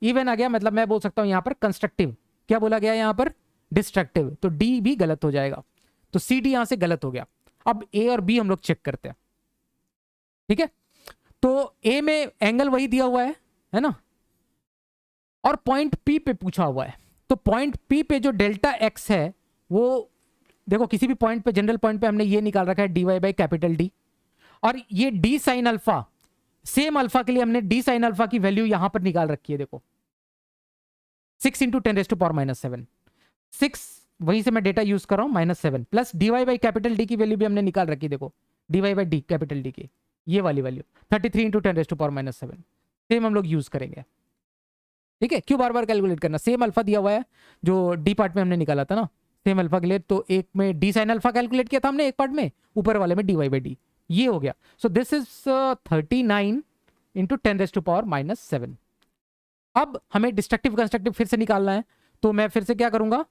इवन आ गया, मतलब मैं बोल सकता हूं यहां पर कंस्ट्रक्टिव, क्या बोला गया यहां पर डिस्ट्रक्टिव, तो डी भी गलत हो जाएगा, तो सी डी यहां से गलत हो गया। अब ए और बी हम लोग चेक करते हैं, ठीक है। तो ए में एंगल वही दिया हुआ है ना, और पॉइंट पी पे पूछा हुआ है, तो पॉइंट पी पे जो डेल्टा एक्स है वो देखो किसी भी पॉइंट पे, जनरल पॉइंट पे हमने ये निकाल रखा है dy/D, और ये D sine alpha, same alpha के लिए हमने डी साइन अल्फा की वैल्यू यहां पर निकाल रखी है, देखो 6 इंटू 10⁻⁷, 6 वहीं से मैं डेटा यूज कर रहा हूं -7 प्लस dy/D की वैल्यू भी हमने निकाल रखी, देखो dy/D की ये वाली वैल्यू 33 इंटू 10⁻⁷, सेम हम लोग यूज करेंगे, ठीक है। क्यों बार बार कैलकुलेट करना, सेम अल्फा दिया हुआ है जो डी पार्ट में हमने निकाला था ना, सेम अल्फा के लिए, तो एक में डी साइन अल्फा कैलकुलेट किया था हमने एक पार्ट में, ऊपर वाले में dy/D, ये हो गया। So this is 39 into 10⁻⁷। अब हमें डिस्ट्रक्टिव कंस्ट्रक्टिव फिर से निकालना है, तो मैं फिर से क्या करूंगा,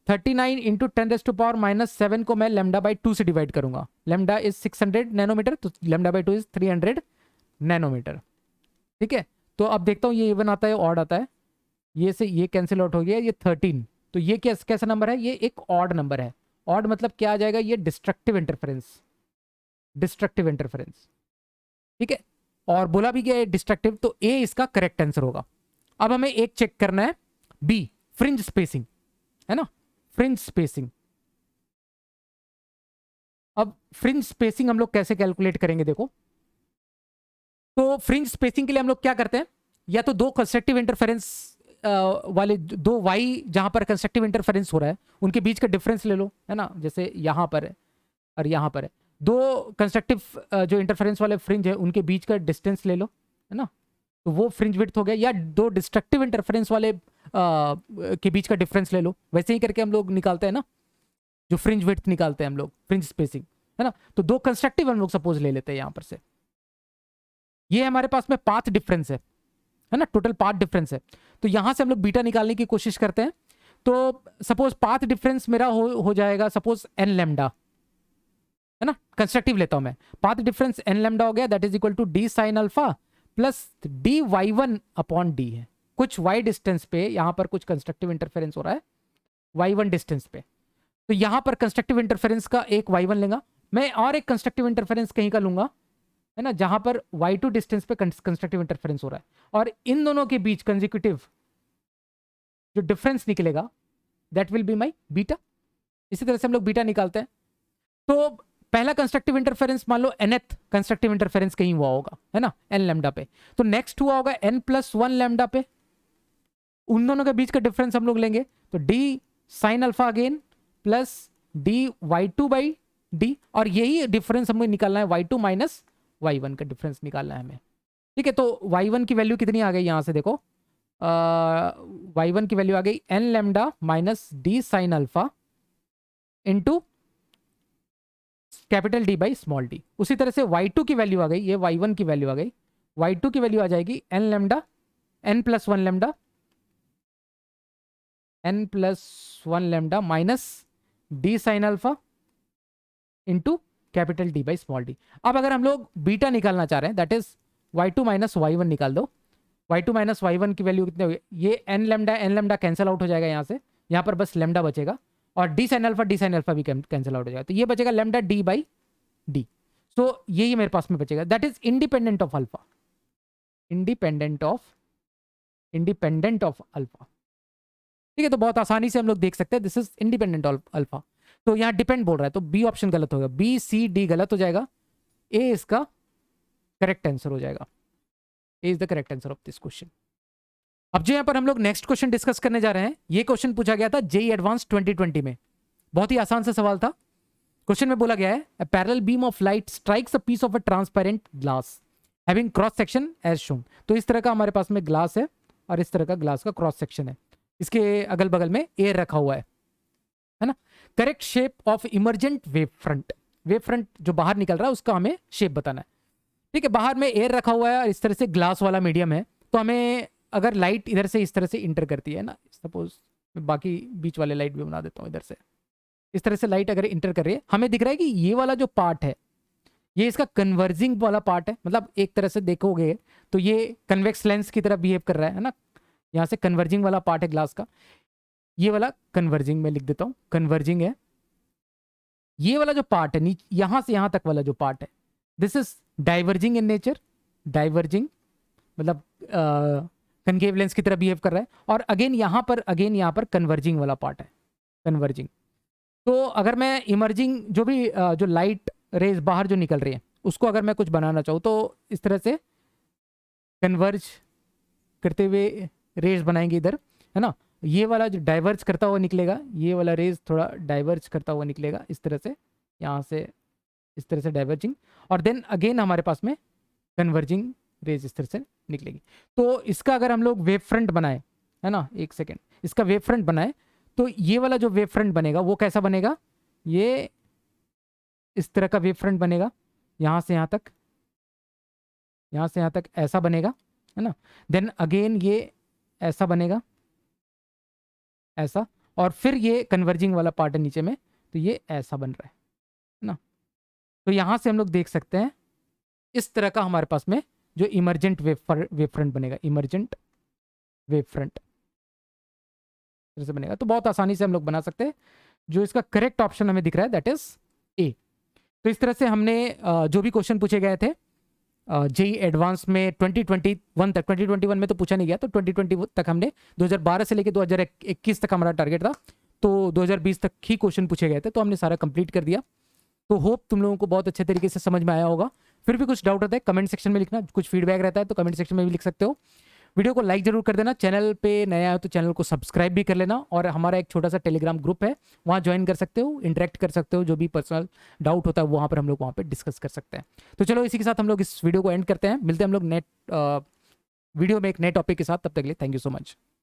39 इंटू 10⁻⁷ को मैं लैम्डा बाई 2 से डिवाइड करूंगा, लैम्डा इज 600 नैनोमीटर, तो लैम्डा बाई 2 इज 300 नैनोमीटर, ठीक है। तो अब देखता हूँ ये इवन आता है ऑड आता है, ये से ये कैंसिल आउट हो गया, ये 13, तो ये कैसा नंबर है, ये एक ऑड नंबर है, ऑड मतलब क्या आ जाएगा, ये डिस्ट्रक्टिव इंटरफेरेंस, ठीक है, और बोला भी गया है डिस्ट्रक्टिव, तो ए इसका करेक्ट आंसर होगा। अब हमें एक चेक करना है, बी फ्रिंज स्पेसिंग, है ना, फ्रिंज स्पेसिंग। अब फ्रिंज स्पेसिंग हम लोग कैसे कैलकुलेट करेंगे, देखो, तो फ्रिंज स्पेसिंग के लिए हम लोग क्या करते हैं, या तो दो कंस्ट्रक्टिव इंटरफेरेंस वाले, दो वाई जहां पर कंस्ट्रक्टिव इंटरफेरेंस हो रहा है उनके बीच का डिफरेंस ले लो, है ना, जैसे यहां पर है और यहां पर है, दो कंस्ट्रक्टिव जो इंटरफेरेंस वाले फ्रिंज है उनके बीच का डिस्टेंस ले लो, है ना, तो वो फ्रिंज विड्थ हो गया, या दो डिस्ट्रक्टिव इंटरफेरेंस वाले के बीच का डिफरेंस ले लो, वैसे ही करके हम लोग निकालते हैं ना, जो फ्रिंज विड्थ निकालते हैं हम लोग, फ्रिंज स्पेसिंग, है ना। तो दो कंस्ट्रक्टिव हम लोग सपोज ले लेते हैं यहां पर से, ये हमारे पास में पाथ डिफरेंस है ना, टोटल पाथ डिफरेंस है, तो यहां से हम लोग बीटा निकालने की कोशिश करते हैं। तो सपोज पाथ डिफरेंस मेरा हो जाएगा सपोज n लैम्डा, है ना, कंस्ट्रक्टिव लेता हूं मैं, पाथ डिफरेंस n लैम्डा हो गया, that is equal to d sine alpha plus dy1/d है, कुछ y डिस्टेंस पे यहां पर कुछ कंस्ट्रक्टिव इंटरफेरेंस हो रहा है y1 डिस्टेंस पे, तो यहां पर कंस्ट्रक्टिव इंटरफेरेंस का एक y1 लेगा मैं, और एक कंस्ट्रक्टिव इंटरफेरेंस कहीं का लूंगा, है ना, जहां पर y2 डिस्टेंस पे कंस्ट्रक्टिव इंटरफेरेंस हो रहा है, और इन दोनों के बीच कंसेक्यूटिव जो डिफरेंस निकलेगा that will be my beta. इसी तरह से हम लोग बीटा निकालते हैं। तो पहला कंस्ट्रक्टिव इंटरफेरेंस मान लो nth कंस्ट्रक्टिव इंटरफेरेंस कहीं हुआ होगा, है ना, n लैम्डा पे, तो नेक्स्ट हुआ होगा n+1 लैम्डा पे। उन दोनों के बीच का डिफरेंस हम लोग लेंगे, तो d sine alpha again plus dy y2 by d, और यही डिफरेंस हमें निकालना है y2 माइनस y1 का डिफरेंस निकालना है हमें। ठीक है, तो y1 की वैल्यू कितनी आ गई यहाँ से देखो, y1 की वैल्यू आ गई n lambda minus D sine alpha into capital D by small D. उसी तरह से y2 की वैल्यू आ गई, ये y1 की वैल्यू आ गई, y2 की वैल्यू आ जाएगी n lambda n+1 lambda n+1 lambda minus D sine alpha into capital D by small D. अब अगर हम लोग बीटा निकालना चाह रहे हैं, that is y2 minus y1 निकाल दो। y2 माइनस y1 की वैल्यू कितनी होगी, ये n लैम्डा कैंसिल आउट हो जाएगा यहाँ से, यहाँ पर बस लैम्डा बचेगा, और डी साइन अल्फा भी कैंसिल आउट हो जाएगा, तो ये बचेगा लैम्डा डी बाई डी। सो यही मेरे पास में बचेगा, that is independent of alpha, independent of alpha. ठीक है, तो बहुत आसानी से हम लोग देख सकते हैं this is independent of alpha. तो यहाँ डिपेंड बोल रहा है, तो बी ऑप्शन गलत होगा, बी सी डी गलत हो जाएगा, ए इसका करेक्ट आंसर हो जाएगा, A is the correct answer of this question. अब जो यहाँ पर हम लोग नेक्स्ट क्वेश्चन डिस्कस करने जा रहे हैं, ये क्वेश्चन पूछा गया था जेईई एडवांस 2020 में, बहुत ही आसान सा सवाल था। क्वेश्चन में बोला गया है a parallel beam of light strikes a piece of a transparent glass having cross section as shown. तो इस तरह का हमारे पास में ग्लास है और इस तरह का ग्लास का क्रॉस सेक्शन है, इसके अगल बगल में एयर रखा हुआ है ना। Correct shape of emergent wave front जो बाहर निकल रहा है उसका हमें शेप बताना है। ठीक है, बाहर में एयर रखा हुआ है और इस तरह से ग्लास वाला मीडियम है, तो हमें अगर लाइट इधर से इस तरह से इंटर करती है ना, सपोज बाकी बीच वाले लाइट भी बना देता हूँ, इधर से इस तरह से लाइट अगर इंटर कर रही है, हमें दिख रहा है कि ये वाला जो पार्ट है ये इसका कन्वर्जिंग वाला पार्ट है, मतलब एक तरह से देखोगे तो ये कन्वेक्स लेंस की तरह बिहेव कर रहा है ना, यहाँ से कन्वर्जिंग वाला पार्ट है ग्लास का, ये वाला कन्वर्जिंग में लिख देता हूँ, कन्वर्जिंग है। ये वाला जो पार्ट है यहाँ से यहाँ तक वाला जो पार्ट है, this is diverging in nature, diverging मतलब कनकेव लेंस की तरह बिहेव कर रहा है, और अगेन यहाँ पर कन्वर्जिंग वाला पार्ट है, कन्वर्जिंग। तो अगर मैं इमर्जिंग जो भी जो लाइट रेज बाहर जो निकल रही है उसको अगर मैं कुछ बनाना चाहूँ तो इस तरह से कन्वर्ज करते हुए रेज बनाएंगे इधर, है ना। ये वाला जो डाइवर्ज करता हुआ निकलेगा, ये वाला रेज थोड़ा डाइवर्ज करता हुआ निकलेगा इस तरह से, यहाँ से इस तरह से डाइवर्जिंग, और देन अगेन हमारे पास में कन्वर्जिंग रेज इस तरह से निकलेगी। तो इसका अगर हम लोग वेव फ्रंट बनाए, है ना, एक सेकेंड, इसका वेव फ्रंट बनाए तो ये वाला जो वेव फ्रंट बनेगा वो कैसा बनेगा, ये इस तरह का वेव फ्रंट बनेगा, यहाँ से यहाँ तक, यहाँ से यहाँ तक ऐसा बनेगा, है ना। देन अगेन ये ऐसा बनेगा, ऐसा, और फिर ये कन्वर्जिंग वाला पार्ट है नीचे में, तो ये ऐसा बन रहा है ना। तो यहाँ से हम लोग देख सकते हैं इस तरह का हमारे पास में जो इमरजेंट वेव फ्रंट बनेगा, इमरजेंट वेव फ्रंट जैसे बनेगा। तो बहुत आसानी से हम लोग बना सकते हैं, जो इसका करेक्ट ऑप्शन हमें दिख रहा है दैट इज ए। तो इस तरह से हमने जो भी क्वेश्चन पूछे गए थे जेईई एडवांस में 2021 तक, 2021 में तो पूछा नहीं गया, तो 2020 तक हमने 2012 से लेकर 2021 तक हमारा टारगेट था, तो 2020 तक ही क्वेश्चन पूछे गए थे, तो हमने सारा कंप्लीट कर दिया। तो होप तुम लोगों को बहुत अच्छे तरीके से समझ में आया होगा। फिर भी कुछ डाउट रहता है कमेंट सेक्शन में लिखना, कुछ फीडबैक रहता है तो कमेंट सेक्शन में भी लिख सकते हो। वीडियो को लाइक जरूर कर देना, चैनल पे नया है तो चैनल को सब्सक्राइब भी कर लेना, और हमारा एक छोटा सा टेलीग्राम ग्रुप है, वहाँ ज्वाइन कर सकते हो, इंटरेक्ट कर सकते हो, जो भी पर्सनल डाउट होता है वहाँ पर हम लोग वहाँ पे डिस्कस कर सकते हैं। तो चलो इसी के साथ हम लोग इस वीडियो को एंड करते हैं, मिलते हैं हम लोग नेक्स्ट वीडियो में एक नए टॉपिक के साथ, तब तक के लिए थैंक यू सो मच।